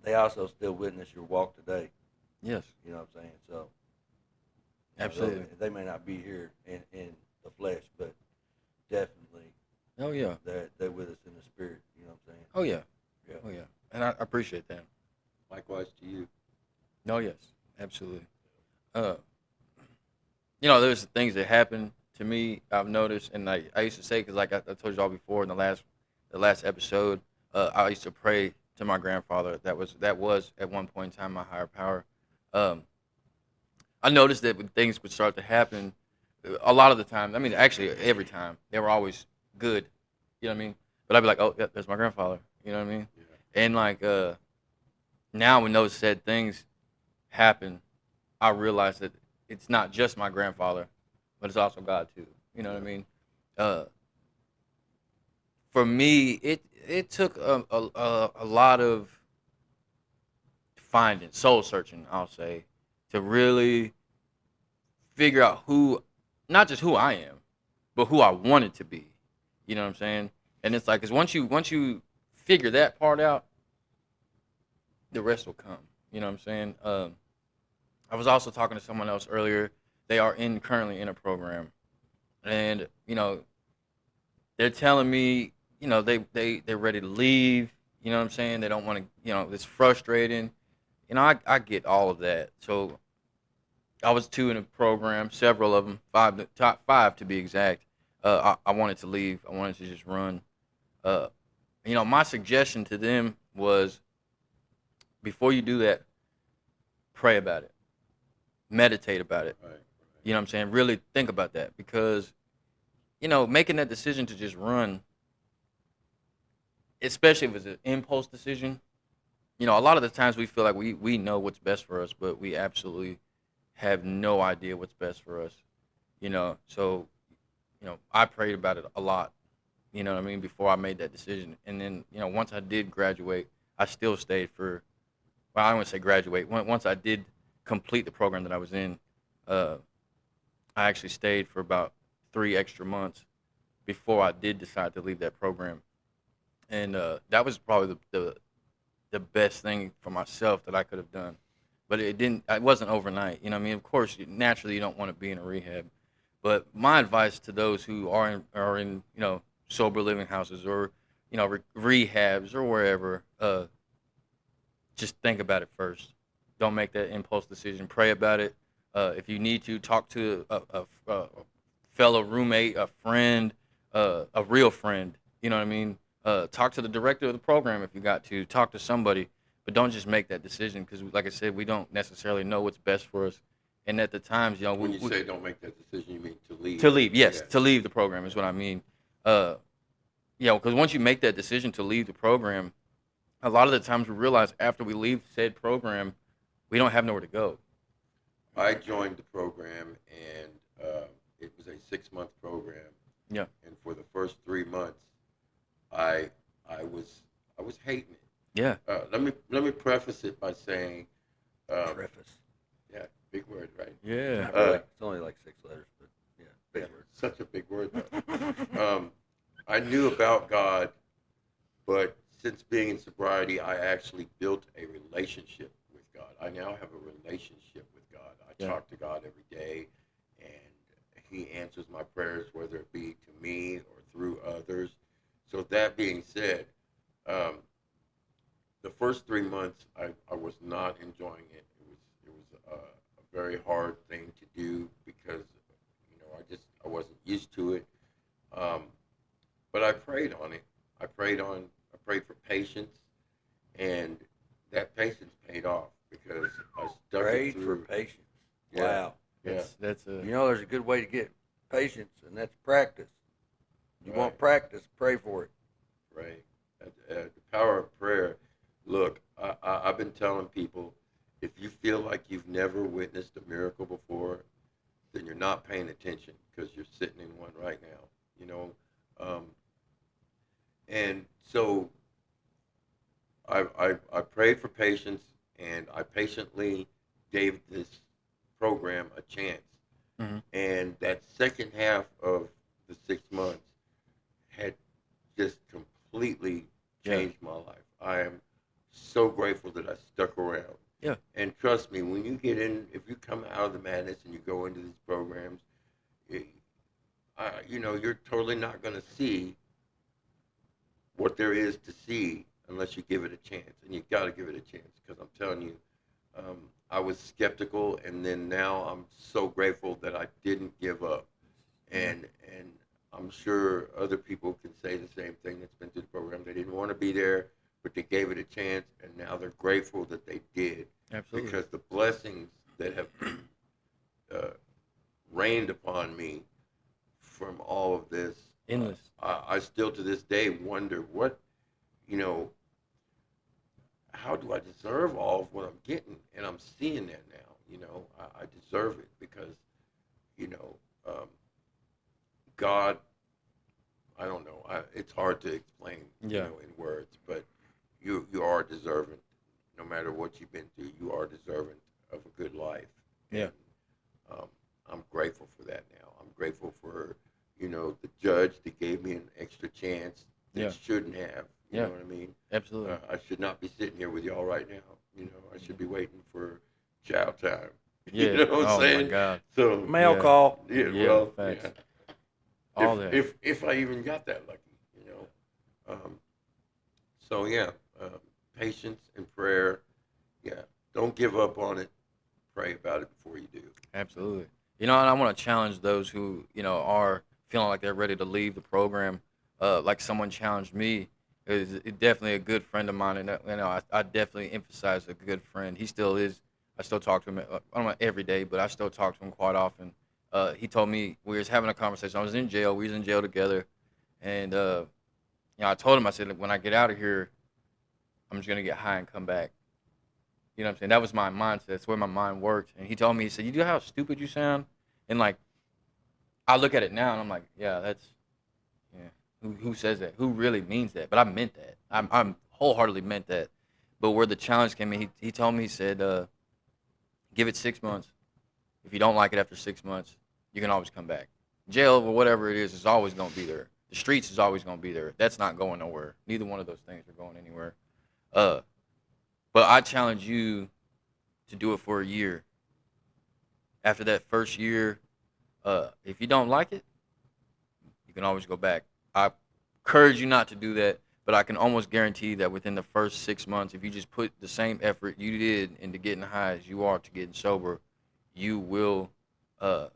They also still witness your walk today. Yes. You know what I'm saying? So Absolutely. they may not be here in the flesh, but definitely Oh yeah. they're with us in the spirit. You know what I'm saying? Oh yeah. Yeah. Oh yeah. And I appreciate that. Likewise to you. No. Yes. Absolutely. Uh, there's things that happen to me. I've noticed, and I used to say, because like I told y'all before in the last episode, I used to pray to my grandfather. That was at one point in time my higher power. Um, I noticed that when things would start to happen, a lot of the time, I mean, actually every time, they were always good. You know what I mean? But I'd be like, oh, yeah, that's my grandfather. You know what I mean? Yeah. And like now, when those said things happen, I realize that it's not just my grandfather, but it's also God too. You know what I mean? Uh, for me, it took a lot of finding, soul searching, I'll say, to really figure out not just who I am, but who I wanted to be. You know what I'm saying? And it's like, cause once you figure that part out, the rest will come. You know what I'm saying? I was also talking to someone else earlier. They are currently in a program, and they're telling me, they're ready to leave. You know what I'm saying? They don't want to. It's frustrating. I get all of that. So I was two in a program, several of them, top five to be exact. I wanted to leave. I wanted to just run. Uh, my suggestion to them was, before you do that, pray about it, meditate about it. Right. You know what I'm saying? Really think about that, because making that decision to just run, especially if it's an impulse decision. A lot of the times we feel like we know what's best for us, but we absolutely have no idea what's best for us. So I prayed about it a lot. You know what I mean, before I made that decision. And then once I did graduate, I still stayed for. Well, I don't want to say graduate. Once I did complete the program that I was in, uh, I actually stayed for about 3 extra months before I did decide to leave that program. And that was probably the best thing for myself that I could have done. But it didn't. It wasn't overnight. You know what I mean? Of course, naturally you don't want to be in a rehab. But my advice to those who are in sober living houses, or rehabs, or wherever, just think about it first. Don't make that impulse decision. Pray about it. If you need to, talk to a fellow roommate, a friend, a real friend. You know what I mean? Talk to the director of the program if you got to. Talk to somebody, but don't just make that decision, because, like I said, we don't necessarily know what's best for us. And at the times, When you say don't make that decision, you mean to leave. to leave. Yes, Yeah. to leave the program is what I mean. Uh, because once you make that decision to leave the program, a lot of the times we realize after we leave said program, we don't have nowhere to go. I joined the program, and it was a 6-month program. Yeah. And for the first 3 months, I I was hating it. Yeah. Let me preface it by saying, Preface. yeah, big word, right? Yeah. Not really. It's only like 6 letters, but yeah, big word. Such a big word, though. I knew about God, but since being in sobriety, I actually built a relationship with God. I now have a relationship with God. I Yeah. talk to God every day, and He answers my prayers, whether it be to me or through others. So that being said, um, the first 3 months, I was not enjoying it. It was a very hard thing to do because I wasn't used to it. Um, but I prayed on it. I prayed for patience, and that patience paid off because I stuck it Prayed for through. patience. Yeah, Wow. yeah, That's a You know, there's a good way to get patience, and that's practice. You want right, practice, pray for it. right. The power of prayer. Look, I've been telling people, if you feel like you've never witnessed a miracle before, then you're not paying attention because you're sitting in one right now. You know, um, and so I prayed for patience, and I patiently gave this program a chance. hmm And that second half of the 6 months had just completely yeah, changed my life. I am so grateful that I stuck around. yeah, And trust me, when you get in, if you come out of the madness and you go into these programs, it, you're totally not going to see what there is to see unless you give it a chance. And you got to give it a chance because I'm telling you, um, I was skeptical, and then now I'm so grateful that I didn't give up. yeah, And I'm sure other people can say the same thing that's been through the program. They didn't want to be there, but they gave it a chance, and now they're grateful that they did absolutely. because the blessings that have been uh, rained upon me from all of this, Endless. I still to this day wonder what, you know, how do I deserve all of what I'm getting? And I'm seeing that now. I deserve it because, you know, um, God, I don't know. It's hard to explain, Yeah, in words, but you are deserving. No matter what you've been through, you are deserving of a good life, yeah, and um, I'm grateful for that now. I'm grateful for the judge that gave me an extra chance that yeah, shouldn't have. You yeah, know what I mean? absolutely. I should not be sitting here with y'all right now. I should be waiting for chow time. You Yeah. know what I'm Oh my saying? God. So Mail Yeah. call. yeah, Yeah. well, Facts. yeah. All that. If I even got that lucky, you know. So yeah, um, patience and prayer. Yeah, don't give up on it. Pray about it before you do. Absolutely. You know, and I want to challenge those who, are feeling like they're ready to leave the program. Like someone challenged me. It definitely a good friend of mine, and I definitely emphasize a good friend. He still is. I still talk to him. I don't know every day, but I still talk to him quite often. He told me we was having a conversation. I was in jail. We was in jail together, and I told him I said, "Look, when I get out of here, I'm just gonna get high and come back." You know what I'm saying? That was my mindset. That's where my mind worked. And he told me, he said, "You know how stupid you sound?" And like, I look at it now and I'm like, yeah, yeah. Who says that? Who really means that? But I meant that. I'm wholeheartedly meant that. But where the challenge came in, he told me, he said, give it 6 months. If you don't like it after 6 months, you can always come back. Jail or whatever it is always going to be there. The streets is always going to be there. That's not going nowhere. Neither one of those things are going anywhere. Uh, but I challenge you to do it for a year. After that first year, if you don't like it, you can always go back. I encourage you not to do that, but I can almost guarantee that within the first 6 months, if you just put the same effort you did into getting high as you are to getting sober, you will uh,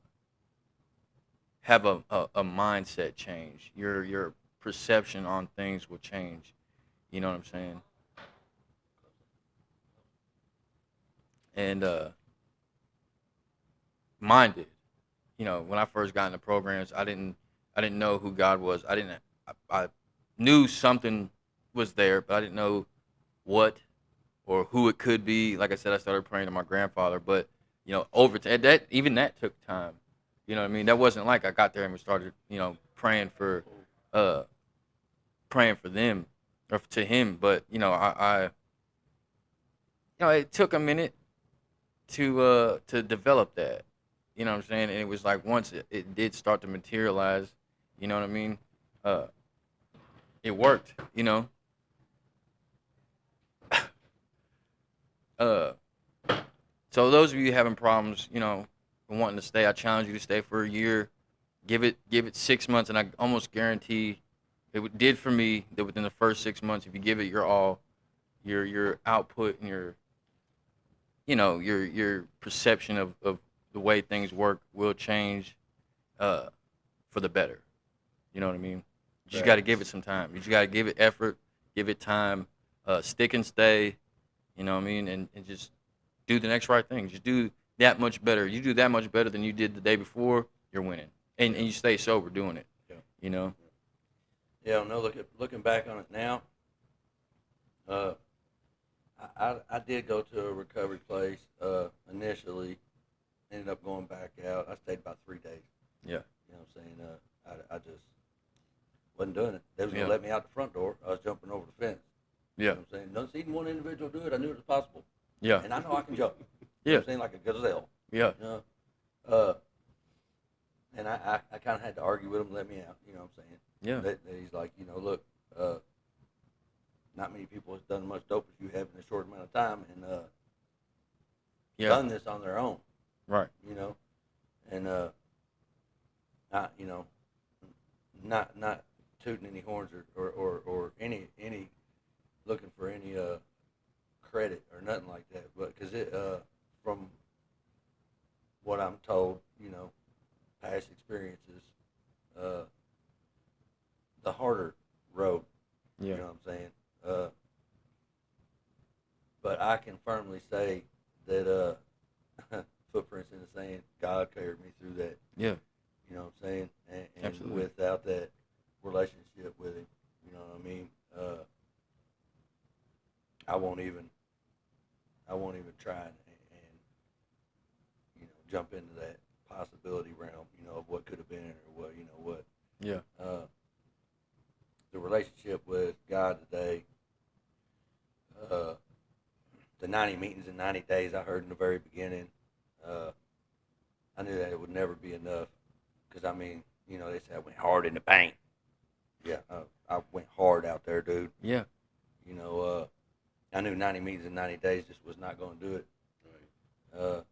have a mindset change. Your perception on things will change. You know what I'm saying? And mine did. When I first got into programs, I didn't know who God was. I knew something was there, but I didn't know what or who it could be. Like I said, I started praying to my grandfather, but over that, even that took time. You know what I mean? That wasn't like I got there and we started, uh, praying for them or to him. But it took a minute to develop that. You know what I'm saying? And it was like once it did start to materialize, you know what I mean? Uh, it worked. Uh, so those of you having problems, wanting to stay, I challenge you to stay for a year. Give it 6 months, and I almost guarantee did for me that within the first 6 months, if you give it your all, your output and your perception of the way things work will change uh, for the better. You know what I mean? You just got to give it Facts. some time. You just got to give it effort, give it time, stick and stay. You know what I mean? And just do the next right thing. Just do that much better. You do that much better than you did the day before, you're winning. And you stay sober doing it. Yeah. You know? Yeah, no. Looking back on it now, uh, I did go to a recovery place initially. Ended up going back out. I stayed about 3 days. Yeah. You know what I'm saying? I just wasn't doing it. They was gonna Yeah. let me out the front door. I was jumping over the fence. You Yeah. know what I'm saying? Done seen one individual do it. I knew it was possible, Yeah. and I know I can jump. You know Yeah. what I'm saying? Like a gazelle. Yeah. You know? Uh, and I kind of had to argue with him, let me out. You know what I'm saying? Yeah. That he's like, look, not many people have done much dope as you have in a short amount of time, and Yeah. done this on their own. Right. You know, and not not tooting any horns or any looking for any credit or nothing like that, but because it from what I'm told, past experiences, uh, the harder road. Yeah. You know what I'm saying? But I can firmly say that footprints in the sand, God carried me through that. Yeah. You know what I'm saying? And Absolutely. without that relationship with him, you know what I mean? I won't even try and jump into that possibility realm, of what could have been or what. Yeah. The relationship with God today, uh, the 90 meetings in 90 days I heard in the very beginning, I knew that it would never be enough because, they said I went hard in the paint. Yeah, I went hard out there, dude. Yeah. I knew 90 meetings in 90 days just was not going to do it. Right.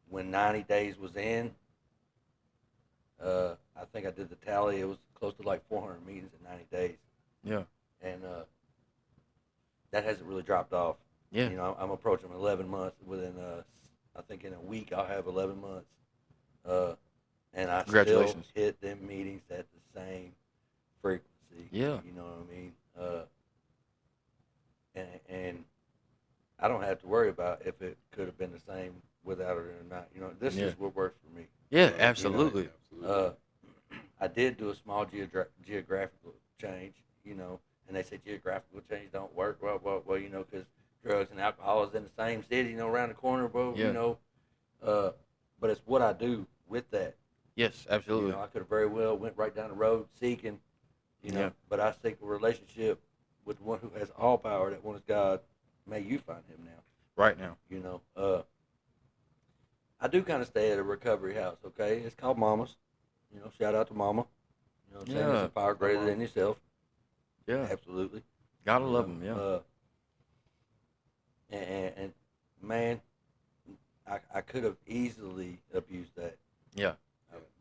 When 90 days was in, I think I did the tally. It was close to like 400 meetings in 90 days. Yeah. And that hasn't really dropped off. Yeah. I'm approaching 11 months. Within, I think in a week I'll have 11 months. And I still Congratulations. hit them meetings at the same frequency. Yeah. You know what I mean? And I don't have to worry about if it could have been the same without it or not. This Yeah. is what works for me. Yeah. Right. Absolutely. Absolutely. I did do a small geographical change, and they say geographical change don't work. Well, because drugs and alcohol is in the same city, around the corner, bro. Yeah. But it's what I do with that. Yes. Absolutely. I could have very well went right down the road seeking, Yeah. but I seek a relationship with the one who has all power, that one is God. May you find him now. Right now. I do kind of stay at a recovery house, okay? It's called Mama's. Shout out to Mama. You know what I'm saying? Yeah. It's a power greater than yourself. Yeah. Absolutely. Gotta love them. Yeah. And man, I could have easily abused that. Yeah.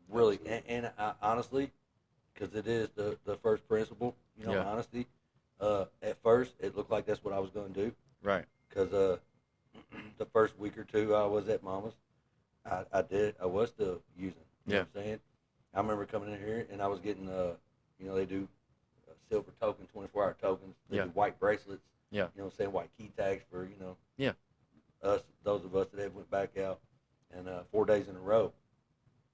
Really. Absolutely. And I, honestly, because it is the first principle, Yeah. honesty, at first, it looked like that's what I was going to do. Right. Because the first week or two I was at Mama's, I was still using. You know what I'm saying? I remember coming in here and I was getting, they do silver token, 24-hour tokens. They Yeah. do white bracelets. Yeah. You know what I'm saying? White key tags for, Yeah. those of us that have went back out. And 4 days in a row,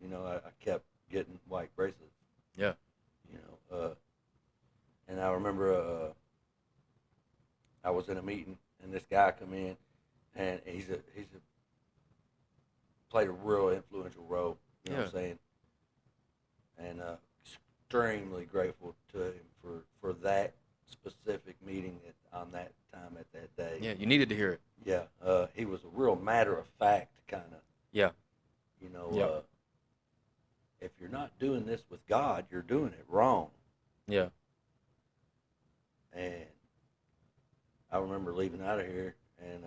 I kept getting white bracelets. Yeah. And I remember I was in a meeting and this guy come in and he's played a real influential role. You know what I'm saying? And extremely grateful to him for that specific meeting on that time at that day. Yeah. You needed to hear it. Yeah. He was a real matter of fact kind of. Yeah. Yeah. If you're not doing this with God, you're doing it wrong. Yeah. And I remember leaving out of here and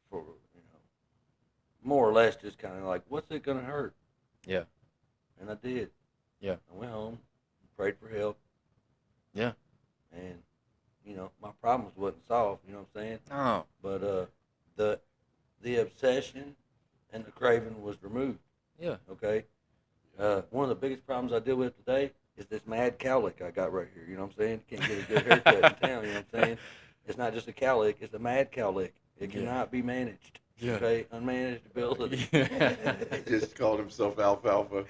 for more or less just kind of like, what's it gonna hurt? Yeah. And I did. Yeah. I went home, prayed for help. Yeah. and my problems wasn't solved. You know what I'm saying? Oh, But the obsession and the craving was removed. yeah. Okay. One of the biggest problems I deal with today is this mad cowlick I got right here. You know what I'm saying? Can't get a good haircut in town. You know what I'm saying? It's not just a cowlick; it's a mad cowlick. It Yeah. cannot be managed. Yeah. Okay, unmanageability. He just called himself Alfalfa.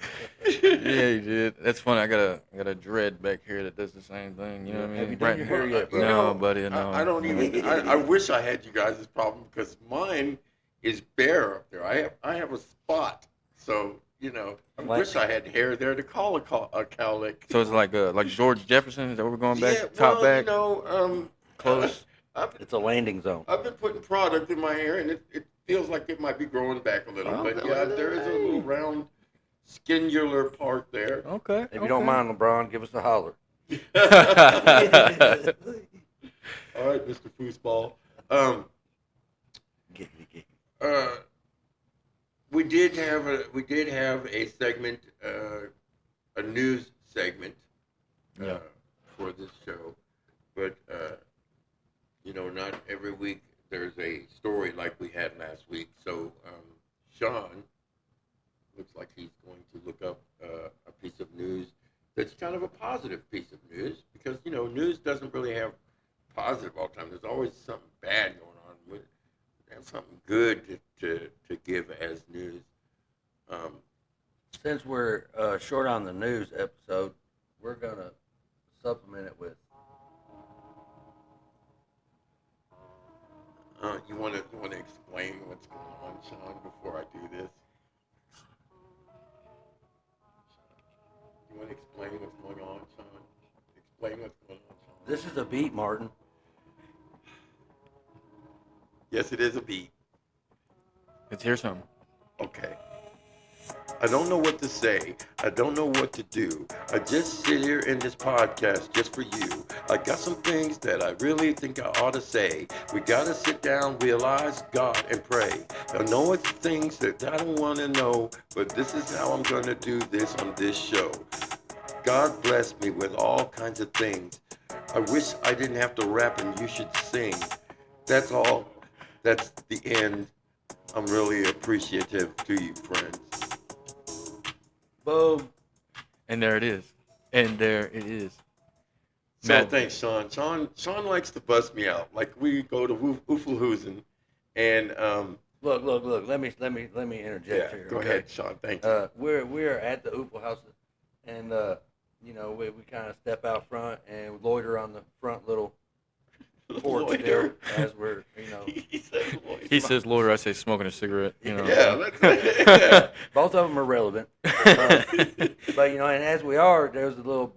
Yeah, he did. That's funny. I got a dread back here that does the same thing. You know what I mean? Have you done your hair yet, bro? No, buddy. No. I don't even. I wish I had you guys' problem because mine is bare up there. I have a spot, so I Like- wish I had hair there to call a cowlick. So it's like George Jefferson. Is that what we're going back? Yeah, Top well, back. Close. It's a landing zone. I've been putting product in my hair, and it feels like it might be growing back a little. Oh, But yeah, there is a little round, skinnular part there. Okay. If you don't mind, LeBron, give us a holler. All right, Mr. Foosball. Uh, we did have a segment, a news segment, Yeah. for this show, but not every week there's a story like we had last week. So Sean looks like he's going to look up a piece of news that's kind of a positive piece of news because news doesn't really have positive all the time. There's always something bad going on. We have something good to give as news. Since we're short on the news episode, we're gonna supplement it with. You want to explain what's going on, Sean, before I do this? You want to explain what's going on, Sean? Explain what's going on, Sean. This is a beat, Martin. Yes, it is a beat. Let's hear something. Okay. I don't know what to say. I don't know what to do. I just sit here in this podcast just for you. I got some things that I really think I ought to say. We gotta sit down, realize God, and pray. I know it's things that I don't want to know, but this is how I'm gonna do this on this show. God bless me with all kinds of things. I wish I didn't have to rap and you should sing. That's all. That's the end. I'm really appreciative to you, friends. Boom. And there it is. And there it is. So Matt. thanks, Sean. Sean likes to bust me out. Like we go to Ooflehuizen, and Look. Let me interject here. go okay? ahead, Sean. Thank you. We're at the Oofle House, and we kind of step out front and loiter on the front little porch there as we're He says He says loiter, I say smoking a cigarette. Yeah, that's both of them are relevant. But and as we are, there's a little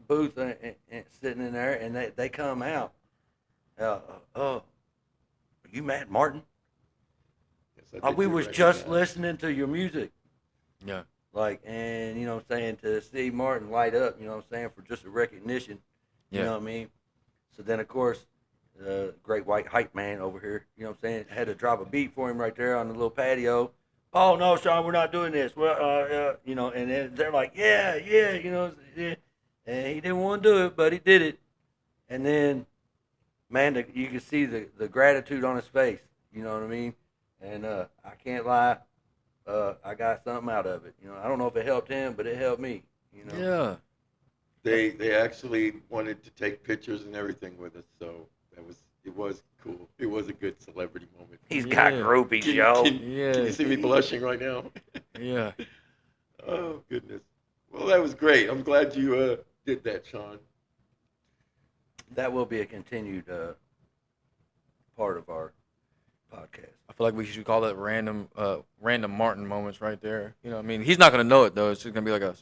booth sitting in there, and they come out. Are you Matt Martin? Yes, I did We do was just recognize. listening to your music. Yeah. And what I'm saying, to see Martin light up, what I'm saying, for just a recognition. You Yeah. know what I mean? So then, of course, great white hype man over here, what I'm saying, had to drop a beat for him right there on the little patio. Oh, no, Sean, we're not doing this. Well, and then they're like, yeah, yeah. And he didn't want to do it, but he did it. And then, man, you can see the gratitude on his face. You know what I mean? And I can't lie, I got something out of it. I don't know if it helped him, but it helped me. Yeah. They actually wanted to take pictures and everything with us, so it was cool. It was a good celebrity moment. He's got Yeah. groupies, yo. Can you see me blushing right now? Yeah. Oh goodness. Well, that was great. I'm glad you did that, Sean. That will be a continued part of our podcast. I feel like we should call that random Martin moments right there. I mean, he's not gonna know it though. It's just gonna be like a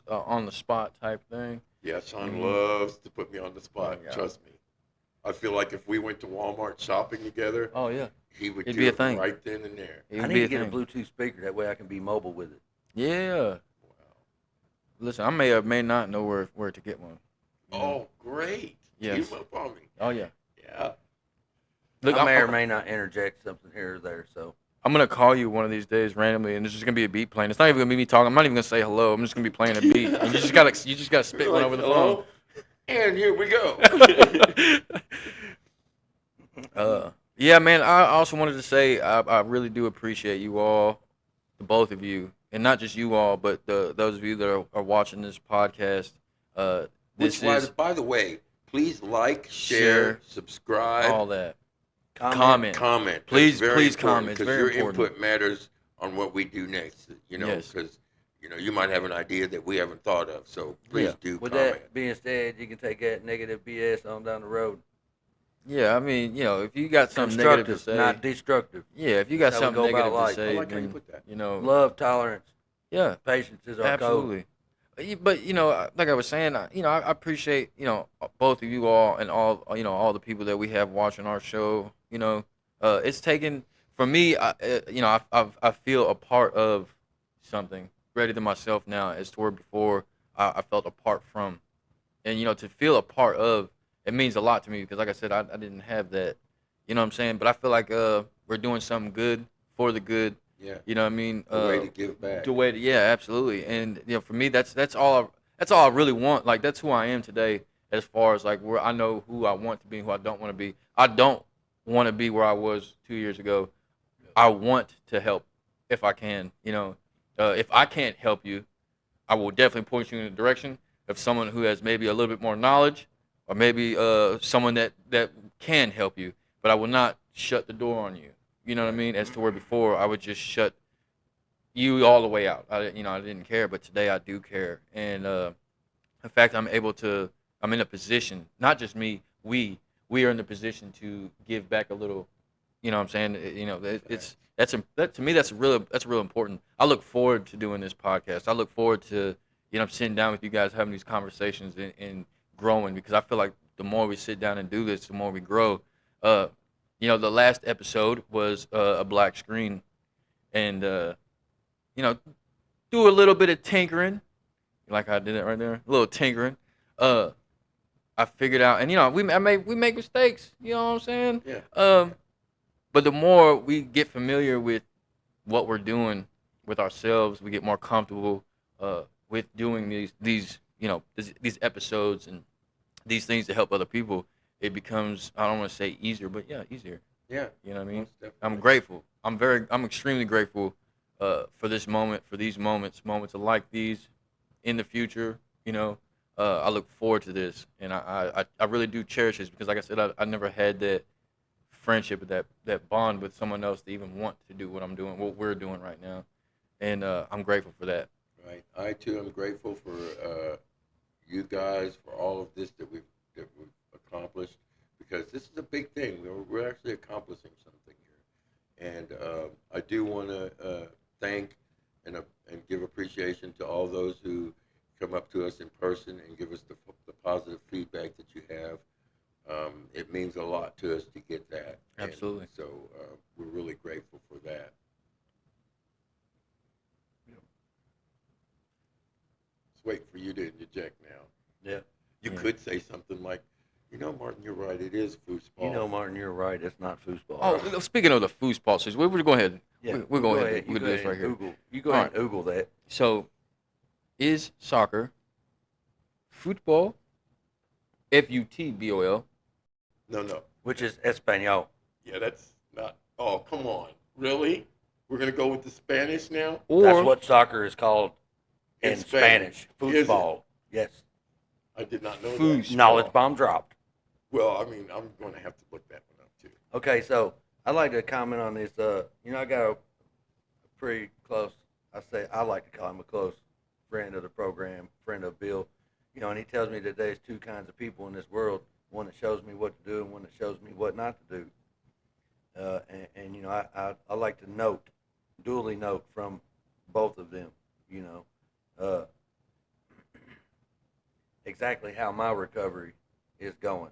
on the spot type thing. Yeah, Sean Mhm. loves to put me on the spot. Oh, yeah. Trust me. I feel like if we went to Walmart shopping together, Oh yeah. he would It'd do be a it thing. right then and there. It I would need be to a get thing. a Bluetooth speaker. That way I can be mobile with it. Yeah. Wow. Listen, I may or may not know where to get one. Oh, great. Yes. Keep up on me. Oh yeah. Yeah. Look, I may or may not interject something here or there. So I'm gonna call you one of these days randomly, and there's just gonna be a beat playing. It's not even gonna be me talking. I'm not even gonna say hello. I'm just gonna be playing a beat, and you just gotta spit one over the phone. Hello? And here we go. Yeah, man. I also wanted to say I really do appreciate you all, the both of you, and not just you all, but those of you that are watching this podcast. Uh, Which, this is by the way, please like, share, share subscribe, all that. Comment. Comment. comment. That's Please, very please important comment. It's because very your important. input matters on what we do next. Yes. Because you might have an idea that we haven't thought of. So Yeah. please do With comment. that being said, you can take that negative BS on down the road. Yeah, I mean, if you got something negative to Constructive, say, not destructive. yeah, if you got That's how we something go about negative to life. I say, like how you then put that. Love, tolerance, yeah, patience is our code. absolutely. But like I was saying, I appreciate both of you all and all the people that we have watching our show. It's taken for me. I feel a part of something greater than myself now, as to where before I felt apart from, and to feel a part of it means a lot to me because, like I said, I didn't have that. You know what I'm saying? But I feel like we're doing something good for the good. Yeah. You know what I mean? The way to give back. The way to, yeah, absolutely. And for me, that's all. That's all I really want. Like that's who I am today. As far as like where I know who I want to be and who I don't want to be. I don't want to be where I was 2 years ago. I want to help if I can. If I can't help you, I will definitely point you in the direction of someone who has maybe a little bit more knowledge, or maybe someone that can help you. But I will not shut the door on you. You know what I mean? As to where before I would just shut you all the way out. I didn't care, but today I do care, and in fact, I'm in a position. Not just me. We are in the position to give back a little. You know what I'm saying? That to me that's real important. I look forward to doing this podcast. I look forward to sitting down with you guys, having these conversations and growing, because I feel like the more we sit down and do this, the more we grow. The last episode was a black screen, and you know, do a little bit of tinkering, like I did it right there, a little tinkering. Uh, I figured out, and we make mistakes. You know what I'm saying? Yeah. But the more we get familiar with what we're doing with ourselves, we get more comfortable with doing these episodes and these things to help other people. It becomes, I don't want to say easier, but yeah, easier. Yeah. You know what I mean? Most definitely. I'm grateful. I'm extremely grateful for this moment, for these moments like these in the future. I look forward to this, and I really do cherish this because, like I said, I never had that friendship, that bond with someone else to even want to do what we're doing right now, and I'm grateful for that. Right. I too am grateful for you guys for all of this that we've accomplished, because this is a big thing. We're actually accomplishing something here, and I do want to thank and give appreciation to all those who come up to us in person and give us the positive feedback that you have. It means a lot to us to get that. Absolutely. And so we're really grateful for that. Let's wait for you to interject now. Yeah. You Yeah. could say something like, Martin, you're right. It is foosball. Martin, you're right. It's not foosball. Oh, speaking of the foosball season, we're go ahead. Yeah, we'll go ahead. You We'll go do this ahead right here. Google. You go ahead and Google that. So, is soccer football? FUTBOL. No. Which is Espanol. Yeah, that's not. Oh, come on. Really? We're going to go with the Spanish now? Or That's what soccer is called in In Spanish. Spanish. Is it? Football. Yes. I did not know Foos- that. Knowledge bomb dropped. Well, I mean, I'm going to have to look that one up, too. Okay, so I'd like to comment on this. I got a pretty close, I like to call him a close friend of the program, friend of Bill. And he tells me that there's two kinds of people in this world, one that shows me what to do and one that shows me what not to do. I like to duly note from both of them, exactly how my recovery is going.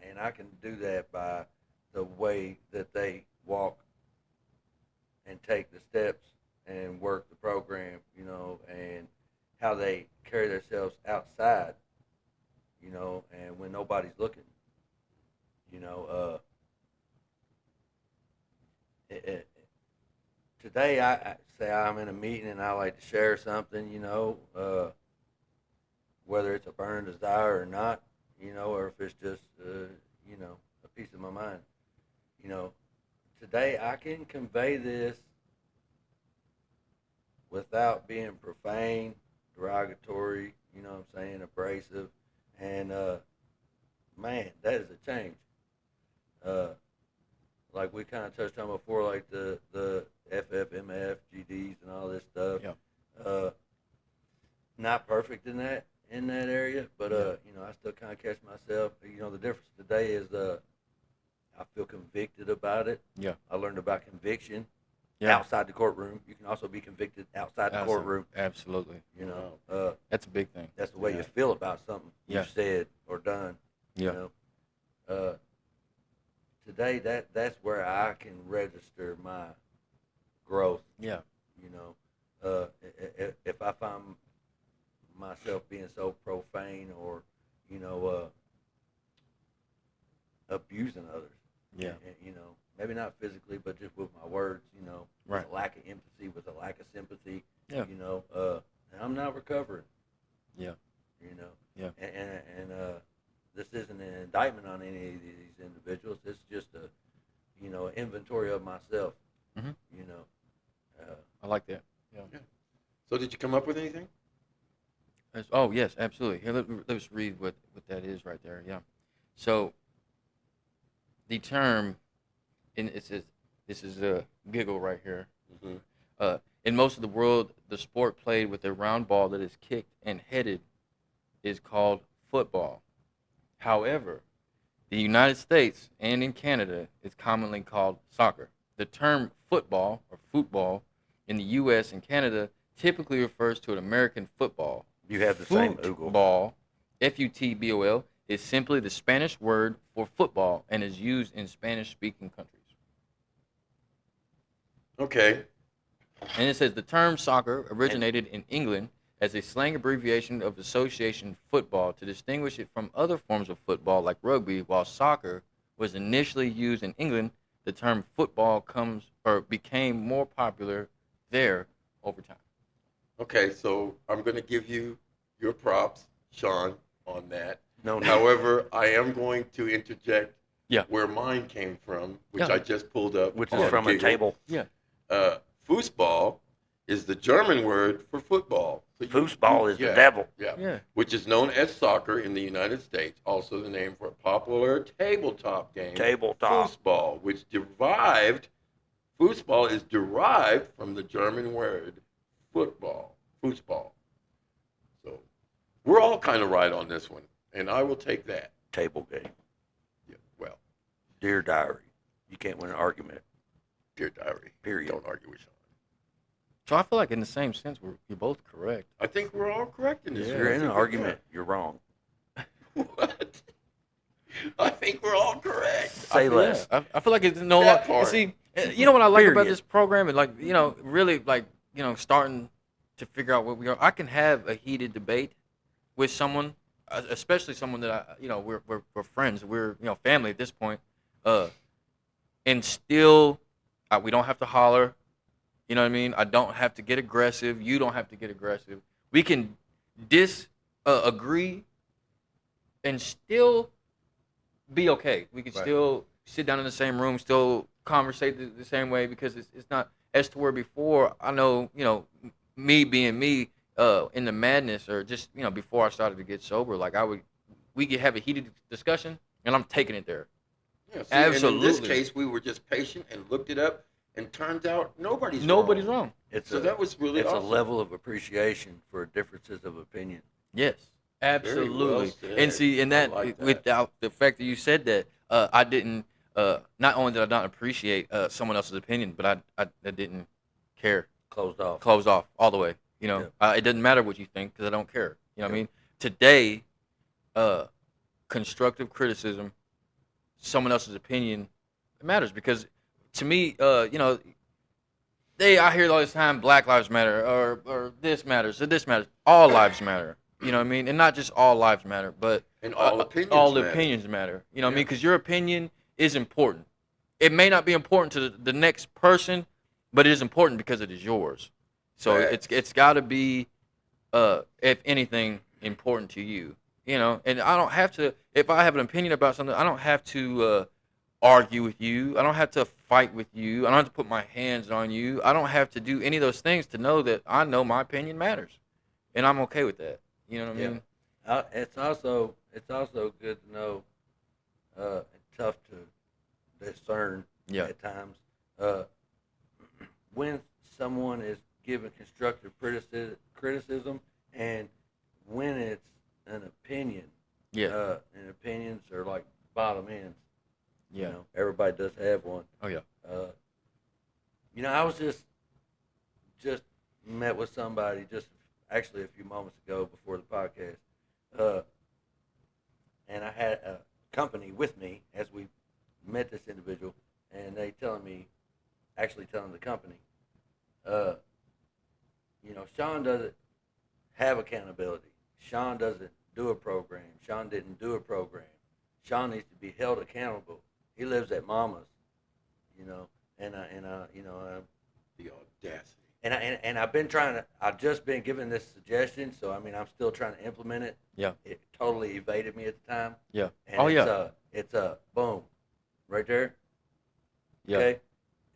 And I can do that by the way that they walk and take the steps and work the program, and how they carry themselves outside, and when nobody's looking, today I say I'm in a meeting and I like to share something, whether it's a burning desire or not, or if it's just, a piece of my mind. You know, today I can convey this without being profane, derogatory, what I'm saying, abrasive, and man, that is a change. Uh, like we kind of touched on before, like the FFMF, GDs, and all this stuff. Yeah. Uh, Not perfect in that area, but I still kind of catch myself. The difference today is I feel convicted about it. Yeah. I learned about conviction Yeah. outside the courtroom. You can also be convicted outside the courtroom. Absolutely. That's a big thing. That's the way you feel about something Yeah. you've said or done. Yeah. Today that's where I can register my growth. Yeah. If I find myself being so profane or abusing others. Yeah. Maybe not physically, but just with my words. Right. With a lack of empathy, with a lack of sympathy. Yeah. And I'm not recovering. Yeah. Yeah. And this isn't an indictment on any of these individuals. It's just an inventory of myself. Mhm. Uh, I like that. Yeah. So did you come up with anything? Oh yes, absolutely. Here, let's read what that is right there. Yeah. So the term, and it says, this is a giggle right here. Mm-hmm. In most of the world, the sport played with a round ball that is kicked and headed is called football. However, the United States and in Canada is commonly called soccer. The term football or football in the U.S. and Canada typically refers to an American football. you have the same Google. Football, F-U-T-B-O-L, is simply the Spanish word for football and is used in Spanish-speaking countries. Okay. And it says the term soccer originated in England as a slang abbreviation of association football to distinguish it from other forms of football like rugby. While soccer was initially used in England, the term football became more popular there over time. Okay, so I'm going to give you your props, Sean, on that. No, However, I am going to interject Yeah. where mine came from, which Yeah. I just pulled up. which on is from a Google. table. Yeah. Foosball is the German word for football. So Foosball is the yeah, devil. Yeah. Yeah. Which is known as soccer in the United States. Also the name for a popular tabletop game. Tabletop. Foosball, foosball is derived from the German word football. Foosball. So we're all kind of right on this one, and I will take that. Table game. Yeah, well, Dear diary. You can't win an argument. dear diary. Period. Don't argue with Sean. So I feel like in the same sense, you're both correct. I think we're all correct in this. Yeah. If one. you're I in an think we're argument, you're wrong. good. What? I think we're all correct. Say less. Yeah, I feel like it's no That longer. part. See, you know what I like about Period. this program, and really starting to figure out what we are. I can have a heated debate with someone, especially someone that we're friends, we're family at this point, and still we don't have to holler. You know what I mean? I don't have to get aggressive. You don't have to get aggressive. We can disagree and still be okay. We can Right. still sit down in the same room, still conversate the same way because it's not as to where before I know, me being me in the madness or just, before I started to get sober, like we could have a heated discussion and I'm taking it there. Yeah, see, Absolutely. And in this case, we were just patient and looked it up, and turns out nobody's wrong. It's that was really it's awesome. a level of appreciation for differences of opinion. Yes, absolutely. said. And see, and I that, like that. without the fact that you said that, I didn't. Not only did I not appreciate someone else's opinion, but I didn't care. Closed off. Closed off all the way. Yeah. It doesn't matter what you think because I don't care. You know what I mean? Today, constructive criticism, someone else's opinion, it matters because to me, I hear all this time, Black Lives Matter or this matters or this matters. All lives matter. You know what I mean? And not just all lives matter, but And all opinions all matter. opinions matter. You know what I Yeah. mean? Because your opinion is important. It may not be important to the next person, but it is important because it is yours. So Facts. it's got to be, if anything, important to you. You know, and I don't have to. If I have an opinion about something, I don't have to argue with you. I don't have to fight with you. I don't have to put my hands on you. I don't have to do any of those things to know that I know my opinion matters, and I'm okay with that. You know what I Yeah. mean? It's also good to know, and tough to discern Yeah. at times, uh, when someone is giving constructive criticism, and when it's an opinion. Yeah. And opinions are like bottom ends. Yeah. Everybody does have one. Oh yeah. Uh, I was just met with somebody just actually a few moments ago before the podcast, uh, and I had a company with me as we met this individual, and they actually telling the company, uh, Sean doesn't have accountability. Sean doesn't do a program. Sean didn't do a program. Sean needs to be held accountable. He lives at Mama's, you know, The audacity. and I've been trying to. I've just been given this suggestion, so I mean, I'm still trying to implement it. Yeah. It totally evaded me at the time. Yeah. And Oh it's, yeah. it's a boom, right there. Yeah. Okay.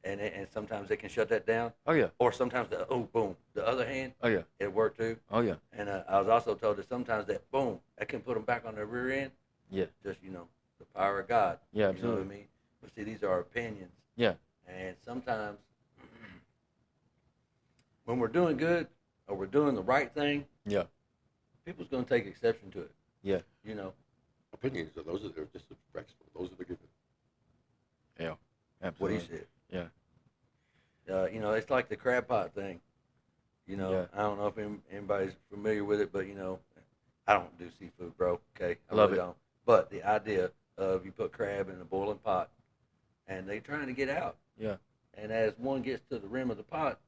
And sometimes it can shut that down, Oh yeah. or sometimes boom. The other hand, Oh yeah. it worked too. Oh yeah. And I was also told that sometimes that boom, that can put them back on their rear end. Yeah. Just the power of God. Yeah. You know Absolutely. what I mean? But see, these are opinions. Yeah. And sometimes when we're doing good or we're doing the right thing, Yeah. people's gonna take exception to it. Yeah. Opinions are those are they're just expressive. Those are the given. Yeah. What Absolutely. he said. Yeah. It's like the crab pot thing. Yeah. I don't know if anybody's familiar with it, but I don't do seafood, bro. Okay, I Love really it. don't. But the idea of you put crab in a boiling pot, and they trying to get out. Yeah. And as one gets to the rim of the pot,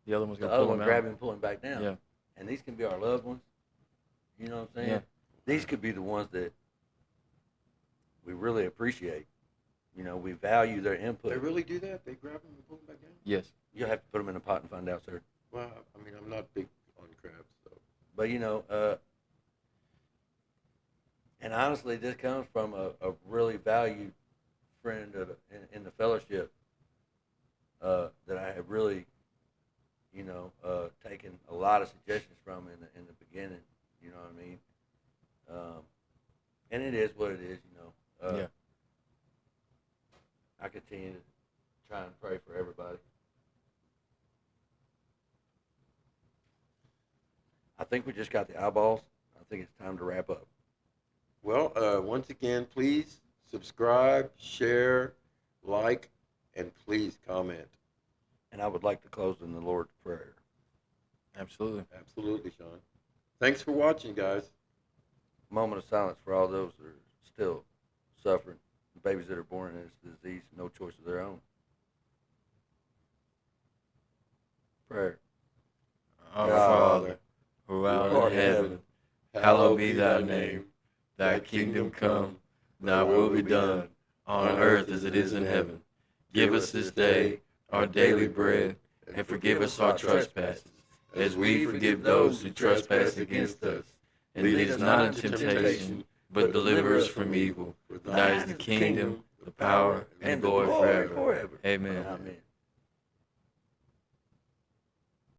The other one's the gonna other pull one them grab out. him and pull him back down. Yeah. And these can be our loved ones. You know what I'm saying? Yeah. These could be the ones that we really appreciate. We value their input. They really do that? They grab them and pull them back down? Yes. You'll have to put them in a pot and find out, sir. Well, I mean, I'm not big on crabs, so. But and honestly, this comes from a really valued friend in the fellowship, that I have really, taken a lot of suggestions from in the beginning. You know what I mean? And it is what it is. Yeah. I continue to try and pray for everybody. I think we just got the eyeballs. I think it's time to wrap up. Well, once again, please subscribe, share, like, and please comment. And I would like to close in the Lord's Prayer. Absolutely. Absolutely, Sean. Thanks for watching, guys. Moment of silence for all those that are still suffering. Babies that are born in this disease, no choice of their own. Prayer. Our God, Father, who art in heaven, hallowed be thy name. Thy kingdom come, thy will be done, on earth as it is in heaven. Give us this day our daily bread, and forgive us our trespasses, as we forgive those who trespass against us. And lead us not into temptation, but deliver us from evil. For thine is the kingdom, the power, and the glory forever. Amen. Amen.